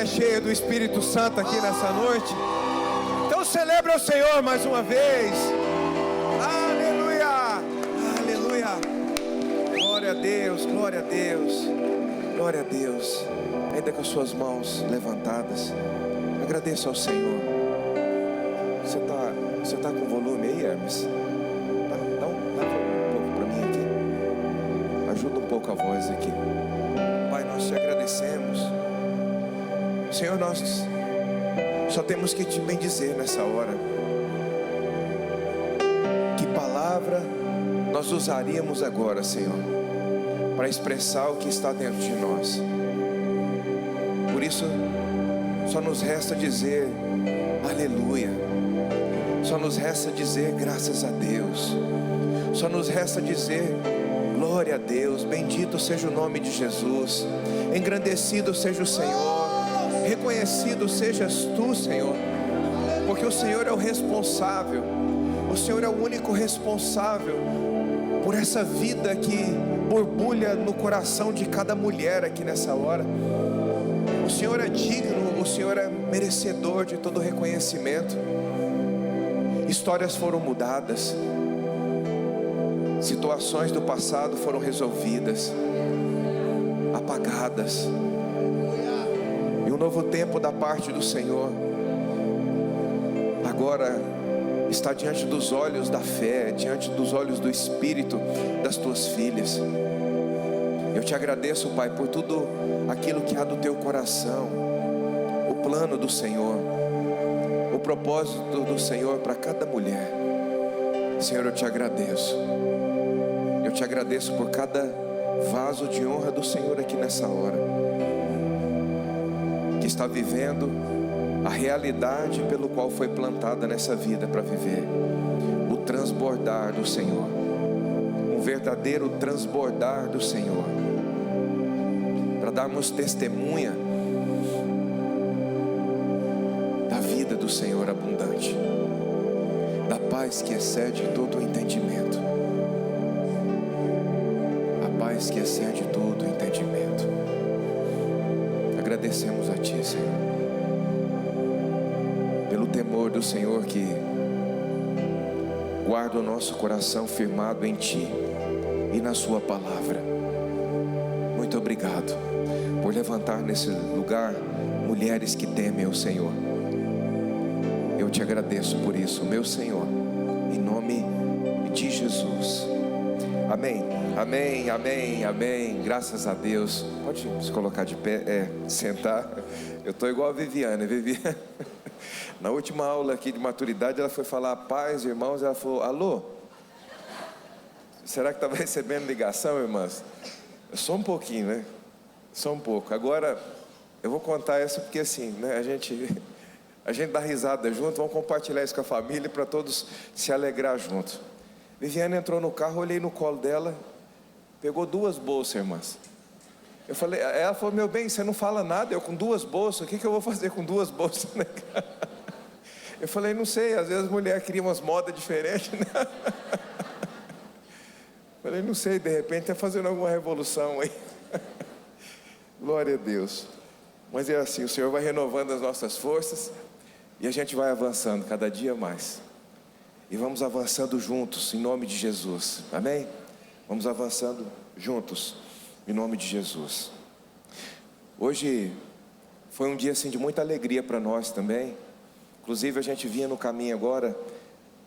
cheia do Espírito Santo aqui nessa noite? Então celebra o Senhor mais uma vez. Aleluia, aleluia. Glória a Deus, glória a Deus, glória a Deus. Ainda com as suas mãos levantadas, agradeça ao Senhor. Você tá com volume aí, Hermes? Dá um pouco para mim aqui. Ajuda um pouco a voz aqui. Pai, nós te agradecemos. Senhor, nós só temos que te bendizer nessa hora. Que palavra nós usaríamos agora, Senhor, para expressar o que está dentro de nós? Por isso, só nos resta dizer aleluia. Só nos resta dizer graças a Deus. Só nos resta dizer glória a Deus. Bendito seja o nome de Jesus. Engrandecido seja o Senhor. Reconhecido sejas tu, Senhor, porque o Senhor é o responsável. O Senhor é o único responsável por essa vida que borbulha no coração de cada mulher aqui nessa hora. O Senhor é digno, o Senhor é merecedor de todo reconhecimento. Histórias foram mudadas, situações do passado foram resolvidas, apagadas, e um novo tempo da parte do Senhor agora está diante dos olhos da fé, diante dos olhos do Espírito das tuas filhas. Eu te agradeço, Pai, por tudo aquilo que há do teu coração, o plano do Senhor, o propósito do Senhor para cada mulher. Senhor, eu te agradeço. Eu te agradeço por cada vaso de honra do Senhor aqui nessa hora, que está vivendo a realidade pelo qual foi plantada nessa vida para viver. O transbordar do Senhor, um verdadeiro transbordar do Senhor, para darmos testemunha da vida do Senhor abundante, da paz que excede todo o entendimento, a paz que excede todo o entendimento. Agradecemos a Ti, Senhor, pelo temor do Senhor que guarda o nosso coração firmado em Ti e na Sua palavra. Muito obrigado por levantar nesse lugar mulheres que temem o Senhor. Eu te agradeço por isso, meu Senhor, em nome de Jesus. Amém, amém, amém, amém. Graças a Deus. Pode se colocar de pé, sentar. Eu estou igual a Viviane. Na última aula aqui de maturidade, ela foi falar paz, irmãos. Ela falou, alô? Será que estava recebendo ligação, irmãs? Só um pouquinho, né? Só um pouco. Agora, eu vou contar essa porque assim, né? A gente dá risada junto. Vamos compartilhar isso com a família para todos se alegrar junto. Viviane entrou no carro, olhei no colo dela, pegou 2 bolsas, irmãs. Eu falei, ela falou, meu bem, você não fala nada, eu com 2 bolsas, o que eu vou fazer com 2 bolsas, né? Eu falei, não sei, às vezes a mulher cria umas modas diferentes, né? Falei, não sei, de repente está fazendo alguma revolução aí. Glória a Deus. Mas é assim, o Senhor vai renovando as nossas forças e a gente vai avançando cada dia mais. E vamos avançando juntos, em nome de Jesus, amém? Vamos avançando juntos, em nome de Jesus. Hoje foi um dia assim de muita alegria para nós também. Inclusive a gente vinha no caminho agora,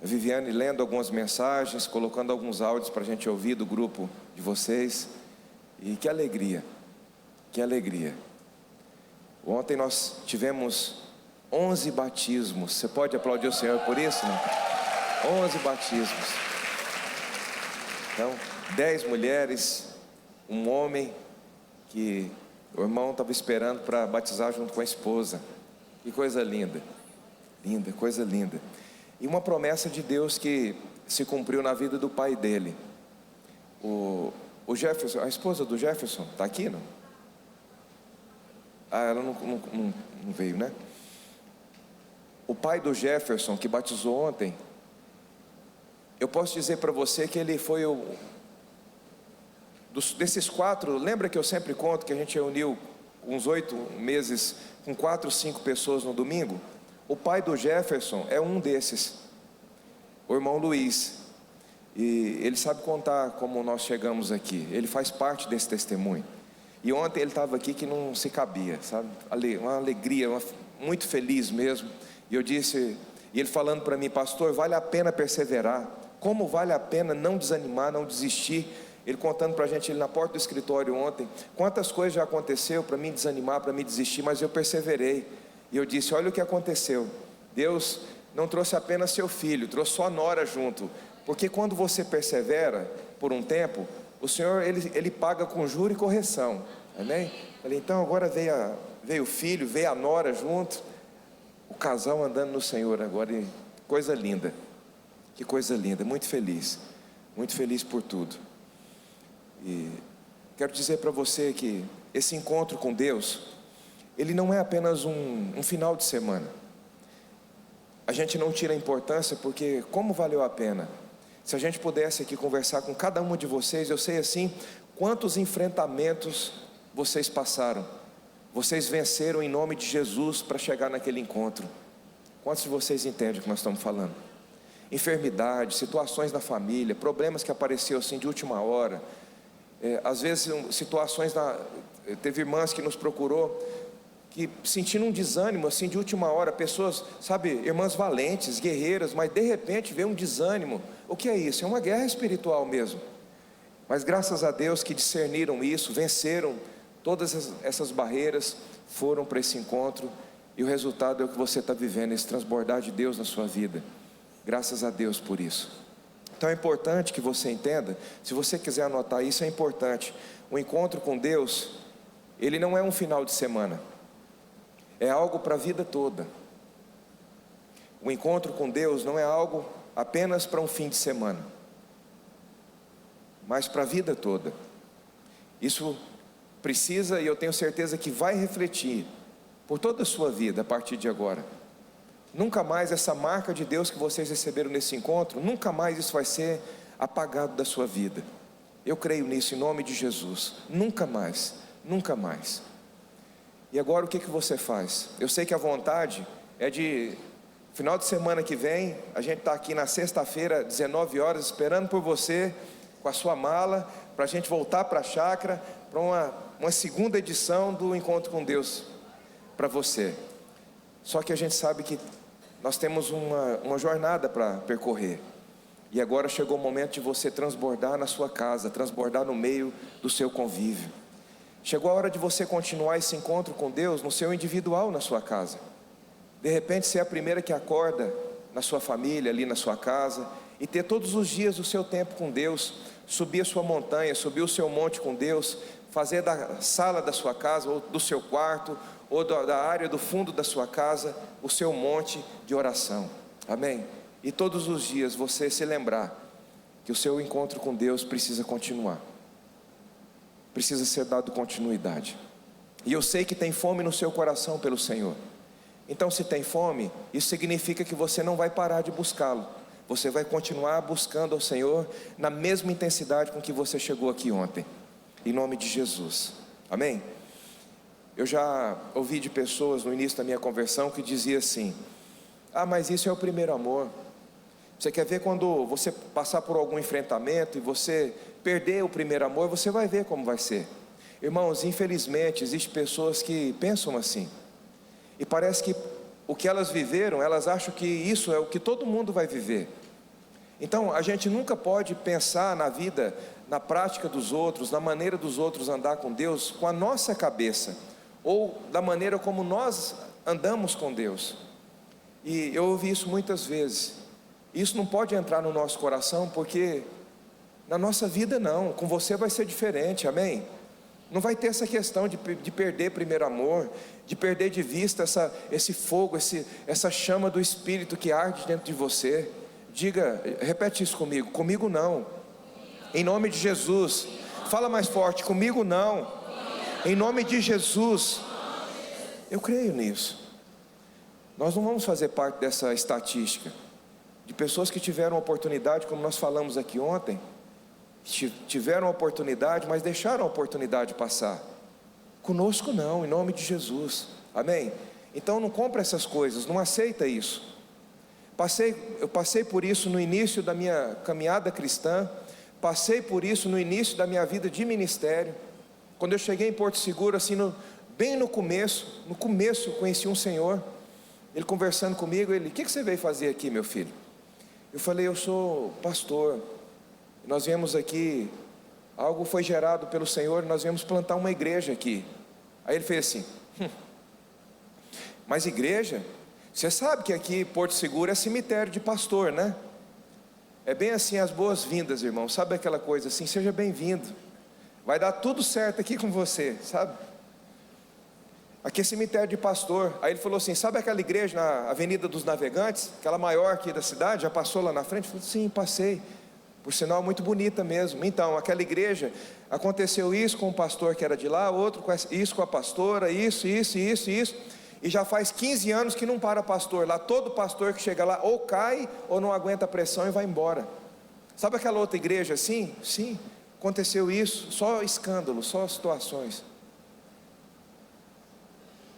a Viviane lendo algumas mensagens, colocando alguns áudios para a gente ouvir do grupo de vocês. E que alegria, que alegria. Ontem nós tivemos 11 batismos. Você pode aplaudir o Senhor por isso, não? 11 batismos. Então, 10 mulheres, um homem que o irmão estava esperando para batizar junto com a esposa. Que coisa linda, linda, coisa linda. E uma promessa de Deus que se cumpriu na vida do pai dele. O Jefferson, a esposa do Jefferson, está aqui, não? Ah, ela não veio, né? O pai do Jefferson, que batizou ontem, eu posso dizer para você que ele foi desses 4, lembra que eu sempre conto que a gente reuniu uns 8 meses com 4, 5 pessoas no domingo. O pai do Jefferson é um desses, o irmão Luiz. E ele sabe contar como nós chegamos aqui. Ele faz parte desse testemunho. E ontem ele estava aqui que não se cabia, sabe? Uma alegria, muito feliz mesmo. E eu disse, e ele falando para mim: pastor, vale a pena perseverar. Como vale a pena não desanimar, não desistir. Ele contando para a gente, ele na porta do escritório ontem, quantas coisas já aconteceu para mim desanimar, para mim desistir, mas eu perseverei. E eu disse: olha o que aconteceu. Deus não trouxe apenas seu filho, trouxe sua nora junto. Porque quando você persevera por um tempo, o Senhor, Ele paga com juro e correção. Amém? Falei, então agora veio o filho, veio a nora junto, o casal andando no Senhor agora. E coisa linda, que coisa linda, muito feliz por tudo. E quero dizer para você que esse encontro com Deus, ele não é apenas um final de semana. A gente não tira a importância, porque como valeu a pena. Se a gente pudesse aqui conversar com cada um de vocês, eu sei assim, quantos enfrentamentos vocês passaram. Vocês venceram em nome de Jesus para chegar naquele encontro. Quantos de vocês entendem o que nós estamos falando? Enfermidade, situações na família, problemas que apareceram assim de última hora. Às vezes situações, teve irmãs que nos procurou, que sentindo um desânimo assim de última hora, pessoas, sabe, irmãs valentes, guerreiras, mas de repente veio um desânimo. O que é isso? É uma guerra espiritual mesmo. Mas graças a Deus que discerniram isso, venceram todas essas barreiras, foram para esse encontro, e o resultado é o que você está vivendo, esse transbordar de Deus na sua vida. Graças a Deus por isso. Então é importante que você entenda, se você quiser anotar isso, é importante. O encontro com Deus, ele não é um final de semana, é algo para a vida toda. O encontro com Deus não é algo apenas para um fim de semana, mas para a vida toda. Isso precisa, e eu tenho certeza que vai refletir por toda a sua vida a partir de agora. Nunca mais essa marca de Deus que vocês receberam nesse encontro, nunca mais isso vai ser apagado da sua vida. Eu creio nisso em nome de Jesus. Nunca mais, nunca mais. E agora o que você faz? Eu sei que a vontade é de final de semana que vem, a gente está aqui na sexta-feira, 19 horas, esperando por você, com a sua mala, para a gente voltar para a chácara, para uma segunda edição do Encontro com Deus para você. Só que a gente sabe que nós temos uma jornada para percorrer. E agora chegou o momento de você transbordar na sua casa, transbordar no meio do seu convívio. Chegou a hora de você continuar esse encontro com Deus no seu individual, na sua casa. De repente ser a primeira que acorda na sua família, ali na sua casa, e ter todos os dias o seu tempo com Deus, subir a sua montanha, subir o seu monte com Deus, fazer da sala da sua casa, ou do seu quarto, ou da área do fundo da sua casa, o seu monte de oração. Amém? E todos os dias você se lembrar que o seu encontro com Deus precisa continuar, precisa ser dado continuidade. E eu sei que tem fome no seu coração pelo Senhor. Então, se tem fome, isso significa que você não vai parar de buscá-lo. Você vai continuar buscando ao Senhor na mesma intensidade com que você chegou aqui ontem, em nome de Jesus. Amém? Eu já ouvi de pessoas no início da minha conversão que dizia assim: ah, mas isso é o primeiro amor. Você quer ver quando você passar por algum enfrentamento e você perder o primeiro amor, você vai ver como vai ser. Irmãos, infelizmente existem pessoas que pensam assim, e parece que o que elas viveram, elas acham que isso é o que todo mundo vai viver. Então a gente nunca pode pensar na vida, na prática dos outros, na maneira dos outros andar com Deus, com a nossa cabeça, ou da maneira como nós andamos com Deus. E eu ouvi isso muitas vezes. Isso não pode entrar no nosso coração, porque na nossa vida não, com você vai ser diferente, amém? Não vai ter essa questão de perder primeiro amor, de perder de vista esse fogo, essa chama do Espírito que arde dentro de você. Diga, repete isso comigo: comigo não, em nome de Jesus. Fala mais forte: comigo não, em nome de Jesus. Eu creio nisso. Nós não vamos fazer parte dessa estatística de pessoas que tiveram oportunidade, como nós falamos aqui ontem, tiveram a oportunidade, mas deixaram a oportunidade passar. Conosco não, em nome de Jesus, amém? Então não compra essas coisas, não aceita isso. Eu passei por isso no início da minha caminhada cristã, passei por isso no início da minha vida de ministério. Quando eu cheguei em Porto Seguro, assim, bem no começo eu conheci um senhor, ele conversando comigo, ele: o que você veio fazer aqui, meu filho? Eu falei: eu sou pastor, nós viemos aqui, algo foi gerado pelo Senhor, nós viemos plantar uma igreja aqui. Aí ele fez assim: mas igreja? Você sabe que aqui Porto Seguro é cemitério de pastor, né? É bem assim, as boas-vindas, irmão, sabe aquela coisa assim: seja bem-vindo, vai dar tudo certo aqui com você, sabe? Aqui é cemitério de pastor. Aí ele falou assim: sabe aquela igreja na Avenida dos Navegantes, aquela maior aqui da cidade, já passou lá na frente? Eu falei: sim, passei, por sinal muito bonita mesmo. Então, aquela igreja, aconteceu isso com o pastor que era de lá, outro isso com a pastora, isso, e já faz 15 anos que não para pastor lá. Todo pastor que chega lá ou cai, ou não aguenta a pressão e vai embora. Sabe aquela outra igreja assim? Sim, aconteceu isso, só escândalo, só situações.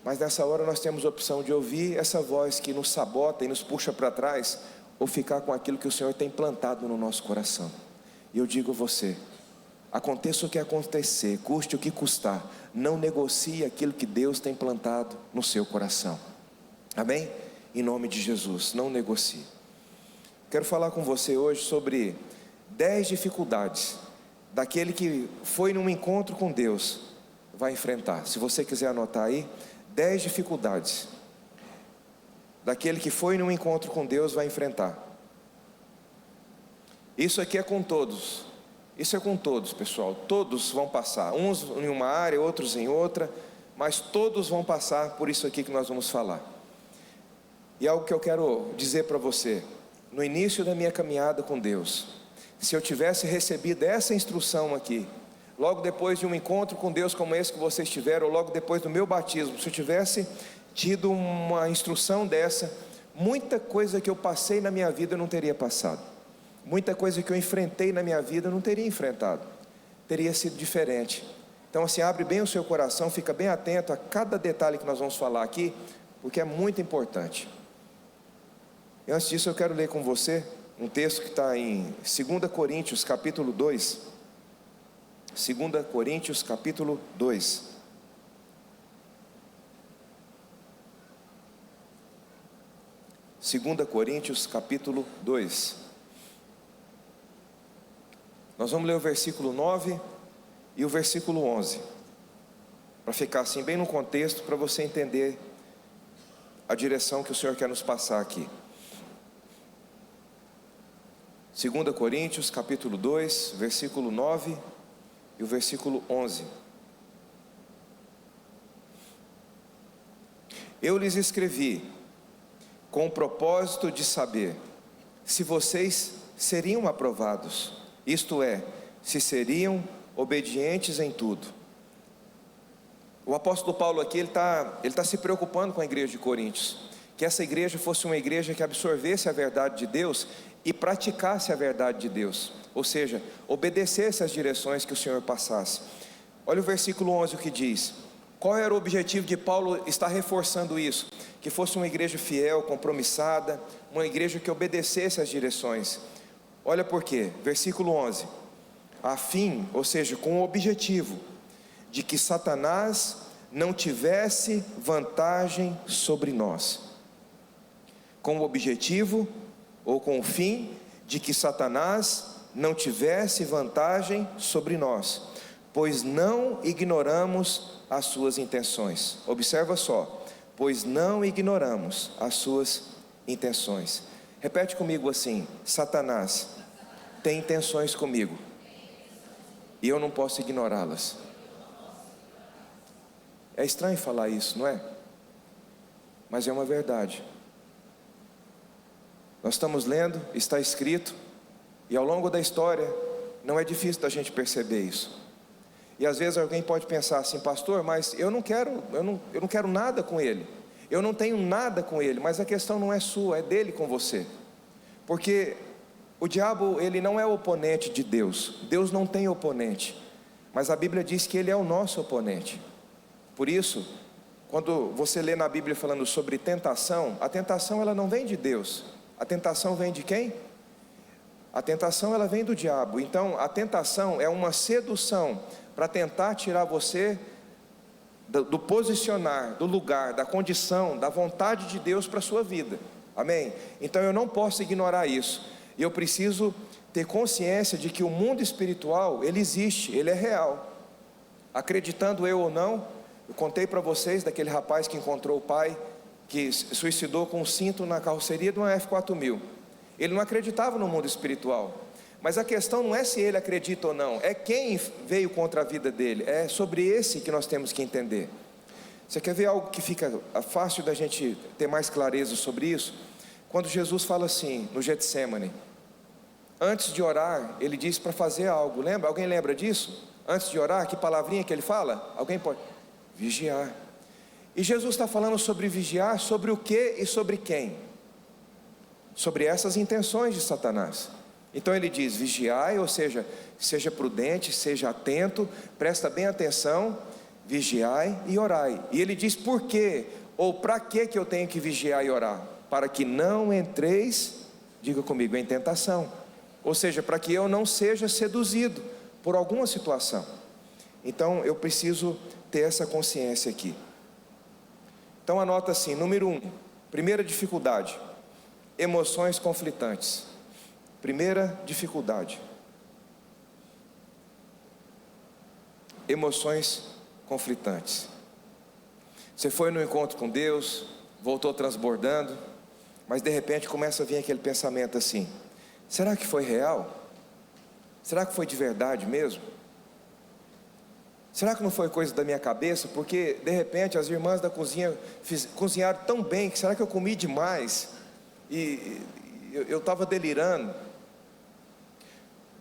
Mas nessa hora nós temos a opção de ouvir essa voz que nos sabota e nos puxa para trás, ou ficar com aquilo que o Senhor tem plantado no nosso coração. E eu digo a você: aconteça o que acontecer, custe o que custar, não negocie aquilo que Deus tem plantado no seu coração, amém? Em nome de Jesus, não negocie. Quero falar com você hoje sobre 10 dificuldades daquele que foi num encontro com Deus vai enfrentar. Se você quiser anotar aí, 10 dificuldades daquele que foi num encontro com Deus vai enfrentar. Isso aqui é com todos. Isso é com todos, pessoal. Todos vão passar, uns em uma área, outros em outra, mas todos vão passar por isso aqui que nós vamos falar. E algo que eu quero dizer para você: no início da minha caminhada com Deus, se eu tivesse recebido essa instrução aqui, logo depois de um encontro com Deus como esse que vocês tiveram, ou logo depois do meu batismo, se eu tivesse tido uma instrução dessa, muita coisa que eu passei na minha vida eu não teria passado, muita coisa que eu enfrentei na minha vida eu não teria enfrentado, teria sido diferente. Então assim, abre bem o seu coração, fica bem atento a cada detalhe que nós vamos falar aqui, porque é muito importante. E antes disso eu quero ler com você um texto que está em 2 Coríntios capítulo 2, 2 Coríntios capítulo 2. Segunda Coríntios capítulo 2. Nós vamos ler o versículo 9 e o versículo 11, para ficar assim bem no contexto, para você entender a direção que o Senhor quer nos passar aqui. 2 Coríntios capítulo 2, versículo 9 e o versículo 11. Eu lhes escrevi com o propósito de saber se vocês seriam aprovados, isto é, se seriam obedientes em tudo. O apóstolo Paulo aqui, ele está se preocupando com a igreja de Coríntios, que essa igreja fosse uma igreja que absorvesse a verdade de Deus e praticasse a verdade de Deus, ou seja, obedecesse às direções que o Senhor passasse. Olha o versículo 11 o que diz. Qual era o objetivo de Paulo estar reforçando isso? Que fosse uma igreja fiel, compromissada, uma igreja que obedecesse às direções. Olha por quê, versículo 11. A fim, ou seja, com o objetivo de que Satanás não tivesse vantagem sobre nós. Com o objetivo, ou com o fim, de que Satanás não tivesse vantagem sobre nós, pois não ignoramos as suas intenções. Observa só, pois não ignoramos as suas intenções. Repete comigo assim: Satanás tem intenções comigo, e eu não posso ignorá-las. É estranho falar isso, não é? Mas é uma verdade. Nós estamos lendo, está escrito, e ao longo da história, não é difícil da gente perceber isso. E às vezes alguém pode pensar assim: pastor, mas eu não quero nada com ele, eu não tenho nada com ele. Mas a questão não é sua, é dele com você. Porque o diabo, ele não é oponente de Deus. Deus não tem oponente, mas a Bíblia diz que ele é o nosso oponente. Por isso, quando você lê na Bíblia falando sobre tentação, a tentação ela não vem de Deus. A tentação vem de quem? A tentação ela vem do diabo. Então a tentação é uma sedução para tentar tirar você do posicionar, do lugar, da condição, da vontade de Deus para a sua vida. Amém? Então eu não posso ignorar isso. E eu preciso ter consciência de que o mundo espiritual, ele existe, ele é real. Acreditando eu ou não, eu contei para vocês daquele rapaz que encontrou o pai, que se suicidou com um cinto na carroceria de uma F4000. Ele não acreditava no mundo espiritual. Mas a questão não é se ele acredita ou não, é quem veio contra a vida dele. É sobre esse que nós temos que entender. Você quer ver algo que fica fácil da gente ter mais clareza sobre isso? Quando Jesus fala assim, no Getsêmani, antes de orar, ele diz para fazer algo. Lembra? Alguém lembra disso? Antes de orar, que palavrinha que ele fala? Alguém pode? Vigiar. E Jesus está falando sobre vigiar, sobre o que e sobre quem? Sobre essas intenções de Satanás. Então ele diz, vigiai, ou seja, seja prudente, seja atento, presta bem atenção, vigiai e orai. E ele diz por quê, ou para que eu tenho que vigiar e orar? Para que não entreis, diga comigo, em tentação. Ou seja, para que eu não seja seduzido por alguma situação. Então eu preciso ter essa consciência aqui. Então anota assim, número 1, primeira dificuldade, emoções conflitantes. Primeira dificuldade, emoções conflitantes. Você foi no encontro com Deus, voltou transbordando, mas de repente começa a vir aquele pensamento assim, será que foi real? Será que foi de verdade mesmo? Será que não foi coisa da minha cabeça? Porque de repente as irmãs da cozinha cozinharam tão bem, que será que eu comi demais? E eu estava delirando.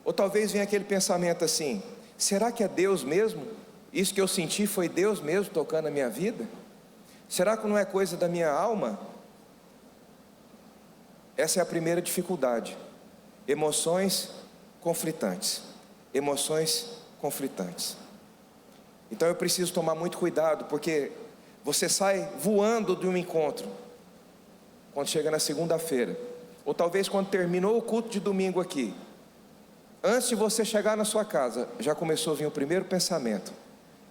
Ou talvez venha aquele pensamento assim, será que é Deus mesmo? Isso que eu senti foi Deus mesmo tocando a minha vida? Será que não é coisa da minha alma? Essa é a primeira dificuldade, emoções conflitantes. Emoções conflitantes. Então eu preciso tomar muito cuidado, porque você sai voando de um encontro, quando chega na segunda-feira, ou talvez quando terminou o culto de domingo aqui, antes de você chegar na sua casa, já começou a vir o primeiro pensamento,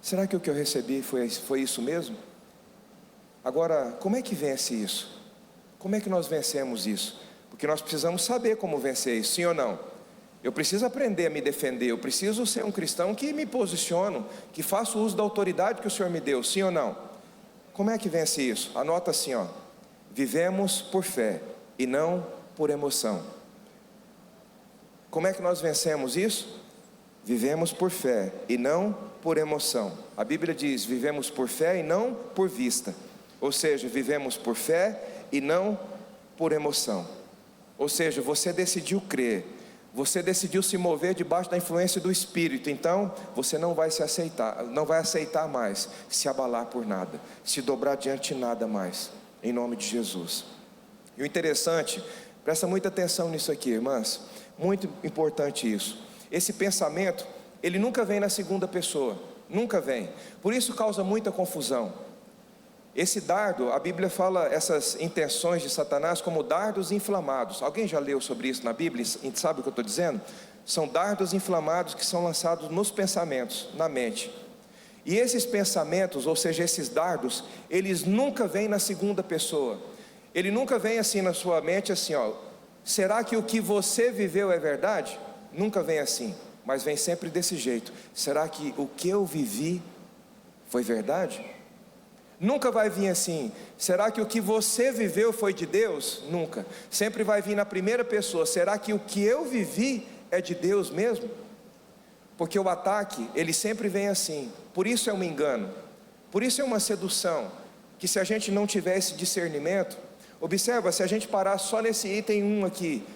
será que o que eu recebi foi isso mesmo? Agora, como é que vence isso? Como é que nós vencemos isso? Porque nós precisamos saber como vencer isso, sim ou não? Eu preciso aprender a me defender, eu preciso ser um cristão que me posiciono, que faço uso da autoridade que o Senhor me deu, sim ou não? Como é que vence isso? Anota assim, ó, vivemos por fé e não por emoção. Como é que nós vencemos isso? Vivemos por fé e não por emoção. A Bíblia diz, vivemos por fé e não por vista. Ou seja, vivemos por fé e não por emoção. Ou seja, você decidiu crer, você decidiu se mover debaixo da influência do Espírito. Então, você não vai aceitar mais se abalar por nada, se dobrar diante de nada mais, em nome de Jesus. E o interessante, presta muita atenção nisso aqui, irmãs, muito importante isso. Esse pensamento, ele nunca vem na segunda pessoa, nunca vem. Por isso causa muita confusão. Esse dardo, a Bíblia fala essas intenções de Satanás como dardos inflamados. Alguém já leu sobre isso na Bíblia e sabe o que eu estou dizendo? São dardos inflamados que são lançados nos pensamentos, na mente. E esses pensamentos, ou seja, esses dardos, eles nunca vêm na segunda pessoa. Ele nunca vem assim na sua mente, assim, ó, será que o que você viveu é verdade? Nunca vem assim, mas vem sempre desse jeito. Será que o que eu vivi foi verdade? Nunca vai vir assim, será que o que você viveu foi de Deus? Nunca. Sempre vai vir na primeira pessoa, será que o que eu vivi é de Deus mesmo? Porque o ataque, ele sempre vem assim. Por isso é um engano, por isso é uma sedução, que se a gente não tiver esse discernimento, observa, se a gente parar só nesse item 1 aqui,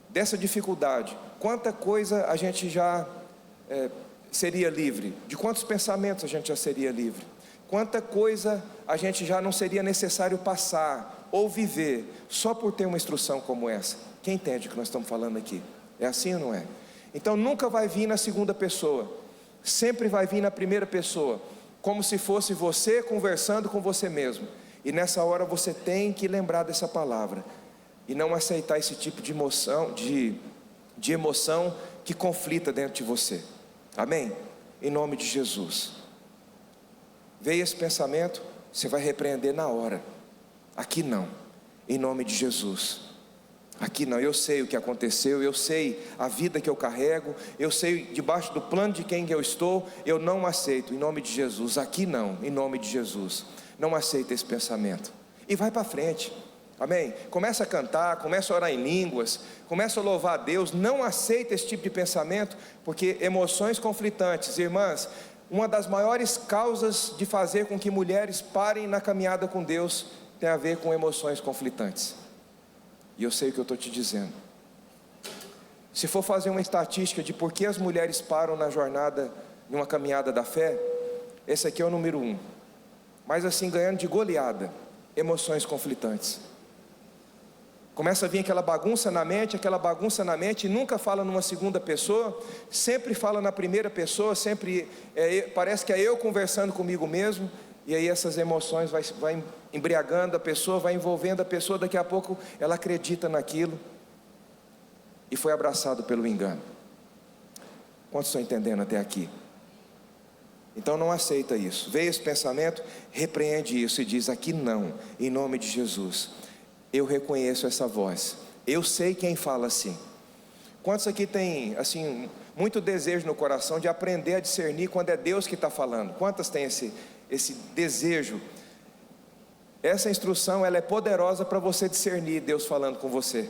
dessa dificuldade, quanta coisa a gente já seria livre, de quantos pensamentos a gente já seria livre, quanta coisa a gente já não seria necessário passar ou viver, só por ter uma instrução como essa. Quem entende o que nós estamos falando aqui? É assim ou não é? Então nunca vai vir na segunda pessoa, sempre vai vir na primeira pessoa. como se fosse você conversando com você mesmo. E nessa hora você tem que lembrar dessa palavra e não aceitar esse tipo de emoção, de emoção que conflita dentro de você. Amém? Em nome de Jesus. Veio esse pensamento, você vai repreender na hora. Aqui não, em nome de Jesus. Aqui não, eu sei o que aconteceu, eu sei a vida que eu carrego, eu sei debaixo do plano de quem eu estou, eu não aceito, em nome de Jesus. Aqui não, em nome de Jesus. Não aceita esse pensamento. E vai para frente. Amém? Começa a cantar, começa a orar em línguas, começa a louvar a Deus. Não aceita esse tipo de pensamento, porque emoções conflitantes, irmãs, uma das maiores causas de fazer com que mulheres parem na caminhada com Deus tem a ver com emoções conflitantes. E eu sei o que eu estou te dizendo. Se for fazer uma estatística de por que as mulheres param na jornada, numa caminhada da fé, esse aqui é o número 1. Mas assim, ganhando de goleada, emoções conflitantes. Começa a vir aquela bagunça na mente, e nunca fala numa segunda pessoa, sempre fala na primeira pessoa, sempre parece que é eu conversando comigo mesmo. E aí essas emoções vai embriagando a pessoa, vai envolvendo a pessoa, daqui a pouco ela acredita naquilo e foi abraçado pelo engano. Quantos estão entendendo até aqui? Então não aceita isso. Veio esse pensamento, repreende isso e diz: aqui não, em nome de Jesus. Eu reconheço essa voz, eu sei quem fala assim. Quantos aqui tem assim muito desejo no coração de aprender a discernir quando é Deus que está falando? Quantas têm esse desejo? Essa instrução, ela é poderosa para você discernir Deus falando com você,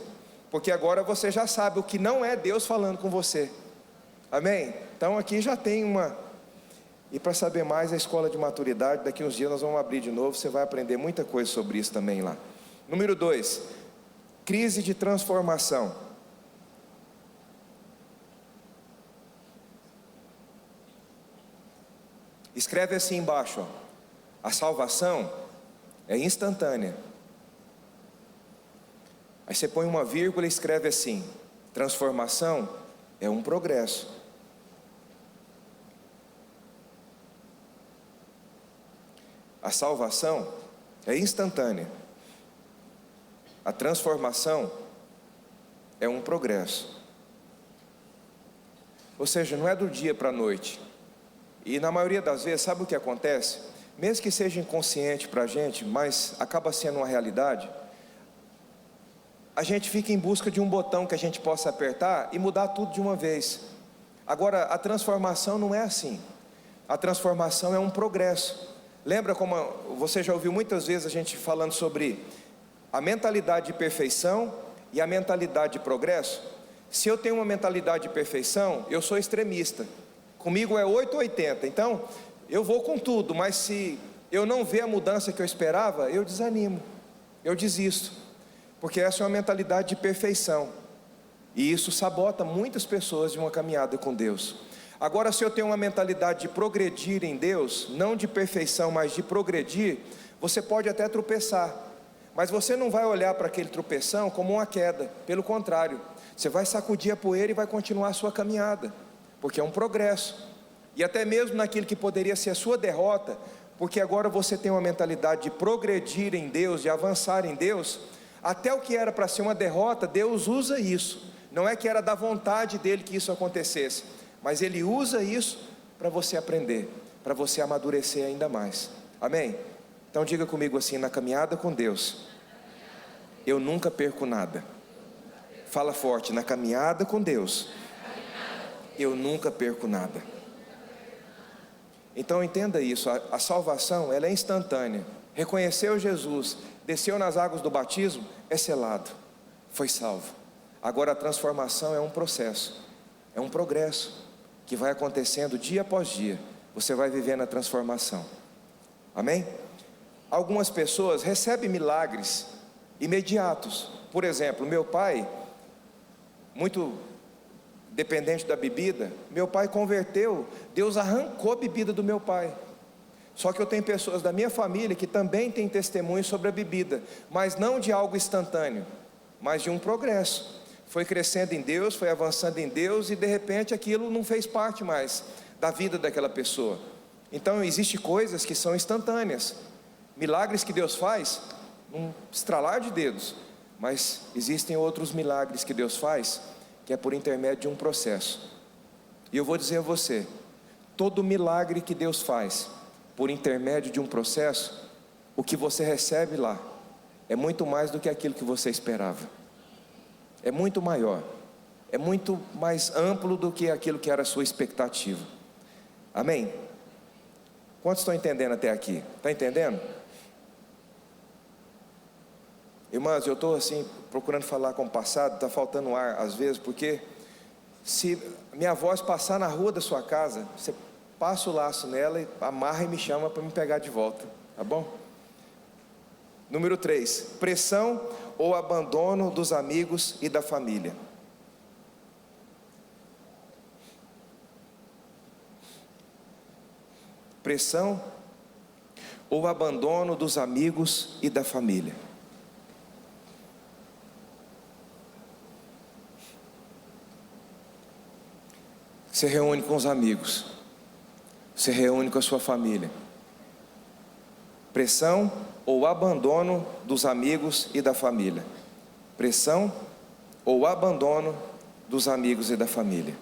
porque agora você já sabe o que não é Deus falando com você. Amém? Então aqui já tem uma. E para saber mais, a escola de maturidade, daqui uns dias nós vamos abrir de novo, você vai aprender muita coisa sobre isso também lá. Número 2, crise de transformação. Escreve assim embaixo, ó: a salvação é instantânea. Aí você põe uma vírgula e escreve assim: transformação é um progresso. A salvação é instantânea. A transformação é um progresso. Ou seja, não é do dia para a noite. E na maioria das vezes, sabe o que acontece? Mesmo que seja inconsciente para a gente, mas acaba sendo uma realidade, a gente fica em busca de um botão que a gente possa apertar e mudar tudo de uma vez. Agora, a transformação não é assim. A transformação é um progresso. Lembra como você já ouviu muitas vezes a gente falando sobre a mentalidade de perfeição e a mentalidade de progresso? Se eu tenho uma mentalidade de perfeição, eu sou extremista. Comigo é 8 ou 80. Então, eu vou com tudo, mas se eu não ver a mudança que eu esperava, eu desanimo, eu desisto. Porque essa é uma mentalidade de perfeição. E isso sabota muitas pessoas de uma caminhada com Deus. Agora, se eu tenho uma mentalidade de progredir em Deus, não de perfeição, mas de progredir, você pode até tropeçar, mas você não vai olhar para aquele tropeção como uma queda. Pelo contrário, você vai sacudir a poeira e vai continuar a sua caminhada, porque é um progresso. E até mesmo naquilo que poderia ser a sua derrota, porque agora você tem uma mentalidade de progredir em Deus, de avançar em Deus. Até o que era para ser uma derrota, Deus usa isso. Não é que era da vontade dele que isso acontecesse, mas Ele usa isso para você aprender, para você amadurecer ainda mais. Amém? Então diga comigo assim: na caminhada com Deus, eu nunca perco nada. Fala forte: na caminhada com Deus, eu nunca perco nada. Então entenda isso, a salvação, ela é instantânea. Reconheceu Jesus, desceu nas águas do batismo, é selado, foi salvo. Agora a transformação é um processo, é um progresso que vai acontecendo dia após dia. Você vai vivendo a transformação. Amém? Algumas pessoas recebem milagres imediatos. Por exemplo, meu pai, muito dependente da bebida, meu pai converteu, Deus arrancou a bebida do meu pai. Só que eu tenho pessoas da minha família que também têm testemunho sobre a bebida, mas não de algo instantâneo, mas de um progresso. Foi crescendo em Deus, foi avançando em Deus, e de repente aquilo não fez parte mais da vida daquela pessoa. Então existem coisas que são instantâneas, milagres que Deus faz num estralar de dedos, mas existem outros milagres que Deus faz que é por intermédio de um processo. E eu vou dizer a você, todo milagre que Deus faz por intermédio de um processo, o que você recebe lá é muito mais do que aquilo que você esperava, é muito maior, é muito mais amplo do que aquilo que era a sua expectativa. Amém? Quantos estão entendendo até aqui? Está entendendo? Irmãs, eu estou assim, procurando falar com o passado, está faltando ar às vezes, porque se minha voz passar na rua da sua casa, você passa o laço nela e amarra e me chama para me pegar de volta, tá bom? Número 3, pressão ou abandono dos amigos e da família. Pressão ou abandono dos amigos e da família. Você reúne com os amigos, você reúne com a sua família. Pressão ou abandono dos amigos e da família. Pressão ou abandono dos amigos e da família.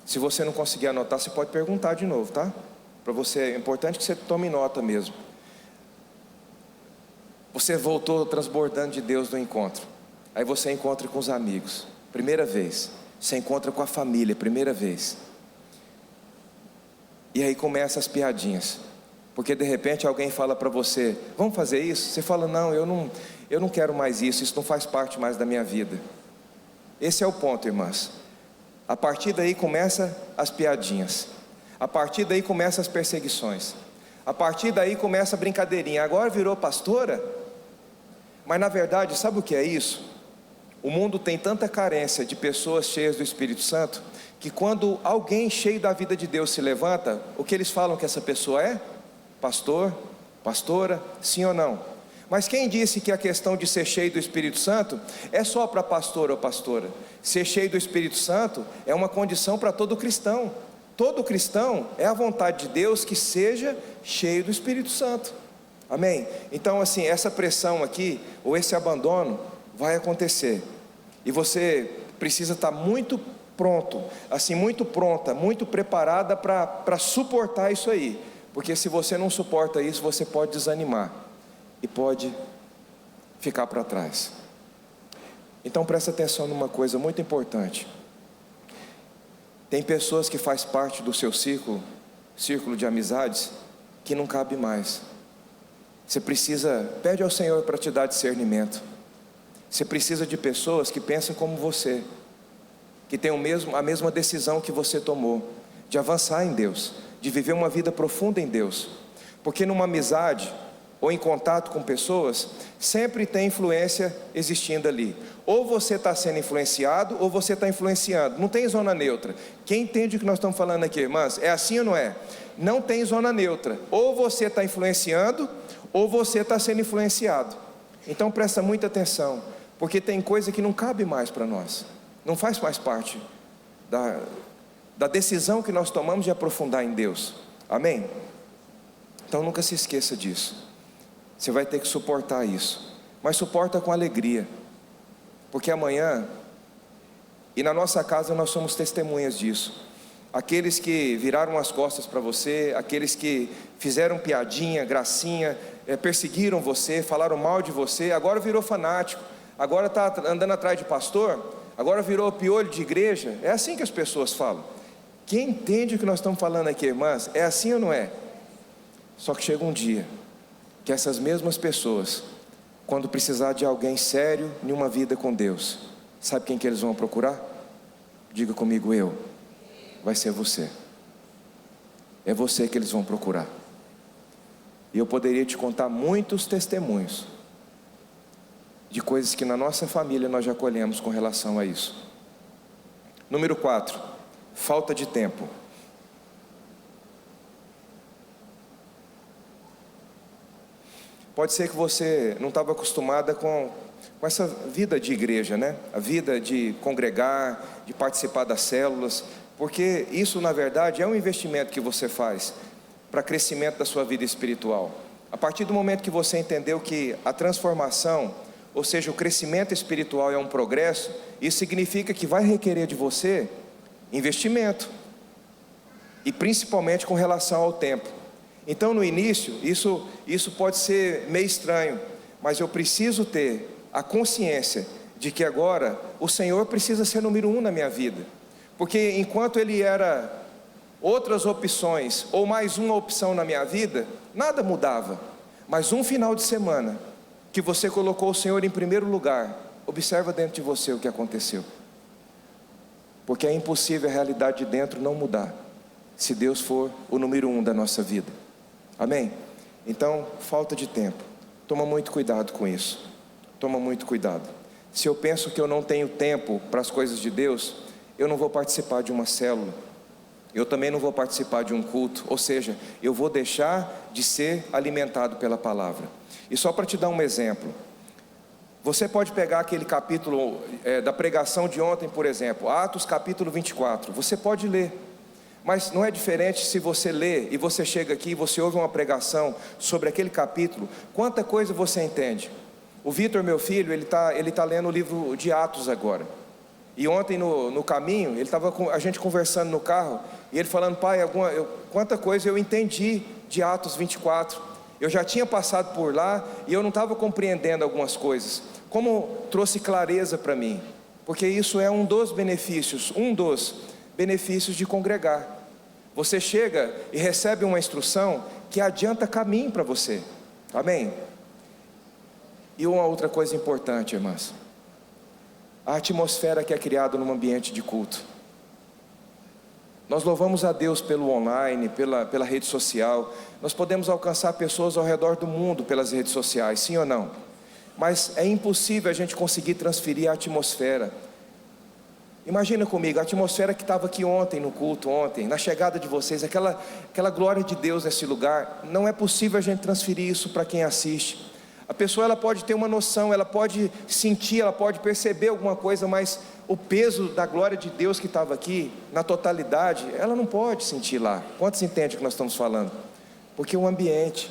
Se você não conseguir anotar, você pode perguntar de novo, tá? Para você, é importante que você tome nota mesmo. Você voltou transbordando de Deus no encontro. Aí você encontra com os amigos, primeira vez. Você encontra com a família, primeira vez. E aí começam as piadinhas. Porque de repente alguém fala para você, vamos fazer isso? Você fala, não, eu não quero mais isso não faz parte mais da minha vida. Esse é o ponto, irmãs. A partir daí começam as piadinhas. A partir daí começam as perseguições. A partir daí começa a brincadeirinha. Agora virou pastora? Mas na verdade, sabe o que é isso? O mundo tem tanta carência de pessoas cheias do Espírito Santo, que quando alguém cheio da vida de Deus se levanta, o que eles falam que essa pessoa é? Pastor, pastora, sim ou não? Mas quem disse que a questão de ser cheio do Espírito Santo é só para pastor ou pastora? Ser cheio do Espírito Santo é uma condição para todo cristão. Todo cristão é a vontade de Deus que seja cheio do Espírito Santo. Amém? Então assim, essa pressão aqui, ou esse abandono, vai acontecer. E você precisa estar muito pronto, assim, muito pronta, muito preparada para suportar isso aí. Porque se você não suporta isso, você pode desanimar e pode ficar para trás. Então presta atenção numa coisa muito importante. Tem pessoas que fazem parte do seu círculo de amizades, que não cabe mais. Você precisa, pede ao Senhor para te dar discernimento. Você precisa de pessoas que pensam como você, que tenham a mesma decisão que você tomou, de avançar em Deus, de viver uma vida profunda em Deus. Porque numa amizade, ou em contato com pessoas, sempre tem influência existindo ali. Ou você está sendo influenciado, ou você está influenciando. Não tem zona neutra. Quem entende o que nós estamos falando aqui, irmãs? É assim ou não é? Não tem zona neutra. Ou você está influenciando, ou você está sendo influenciado. Então presta muita atenção, porque tem coisa que não cabe mais para nós. Não faz mais parte da decisão que nós tomamos de aprofundar em Deus. Amém? Então nunca se esqueça disso. Você vai ter que suportar isso, mas suporta com alegria, porque amanhã, e na nossa casa nós somos testemunhas disso. Aqueles que viraram as costas para você, aqueles que fizeram piadinha, gracinha, perseguiram você, falaram mal de você, agora virou fanático, agora está andando atrás de pastor, agora virou piolho de igreja. É assim que as pessoas falam. Quem entende o que nós estamos falando aqui, irmãs? É assim ou não é? Só que chega um dia que essas mesmas pessoas, quando precisar de alguém sério em uma vida com Deus, sabe quem que eles vão procurar? Diga comigo, eu. Vai ser você. É você que eles vão procurar. E eu poderia te contar muitos testemunhos de coisas que na nossa família nós já colhemos com relação a isso. Número 4, falta de tempo. Pode ser que você não estava acostumada com essa vida de igreja, né? A vida de congregar, de participar das células. porque isso na verdade é um investimento que você faz para crescimento da sua vida espiritual. A partir do momento que você entendeu que a transformação, ou seja, o crescimento espiritual é um progresso, isso significa que vai requerer de você investimento, e principalmente com relação ao tempo. Então no início, isso pode ser meio estranho, mas eu preciso ter a consciência de que agora o Senhor precisa ser número 1 na minha vida, porque enquanto Ele era outras opções, ou mais uma opção na minha vida, nada mudava. Mas um final de semana, que você colocou o Senhor em primeiro lugar, observa dentro de você o que aconteceu, porque é impossível a realidade de dentro não mudar, se Deus for o número 1 da nossa vida, amém? Então, falta de tempo, toma muito cuidado com isso, toma muito cuidado. Se eu penso que eu não tenho tempo para as coisas de Deus, eu não vou participar de uma célula, eu também não vou participar de um culto, ou seja, eu vou deixar de ser alimentado pela palavra. E só para te dar um exemplo, você pode pegar aquele capítulo da pregação de ontem, por exemplo, Atos capítulo 24, você pode ler, mas não é diferente se você lê e você chega aqui e você ouve uma pregação sobre aquele capítulo, quanta coisa você entende. O Vitor, meu filho, ele tá lendo o livro de Atos agora. E ontem no caminho, ele estava com a gente conversando no carro, e ele falando, pai, quanta coisa eu entendi de Atos 24. Eu já tinha passado por lá, e eu não estava compreendendo algumas coisas. Como trouxe clareza para mim, porque isso é um dos benefícios de congregar. Você chega e recebe uma instrução que adianta caminho para você, amém? E uma outra coisa importante, irmãs, a atmosfera que é criada num ambiente de culto. Nós louvamos a Deus pelo online, pela rede social, nós podemos alcançar pessoas ao redor do mundo pelas redes sociais, sim ou não? Mas é impossível a gente conseguir transferir a atmosfera. Imagina comigo, a atmosfera que estava aqui ontem no culto, ontem, na chegada de vocês, aquela glória de Deus nesse lugar, não é possível a gente transferir isso para quem assiste. A pessoa ela pode ter uma noção, ela pode sentir, ela pode perceber alguma coisa, mas o peso da glória de Deus que estava aqui, na totalidade, ela não pode sentir lá. Quantos entendem o que nós estamos falando? Porque o ambiente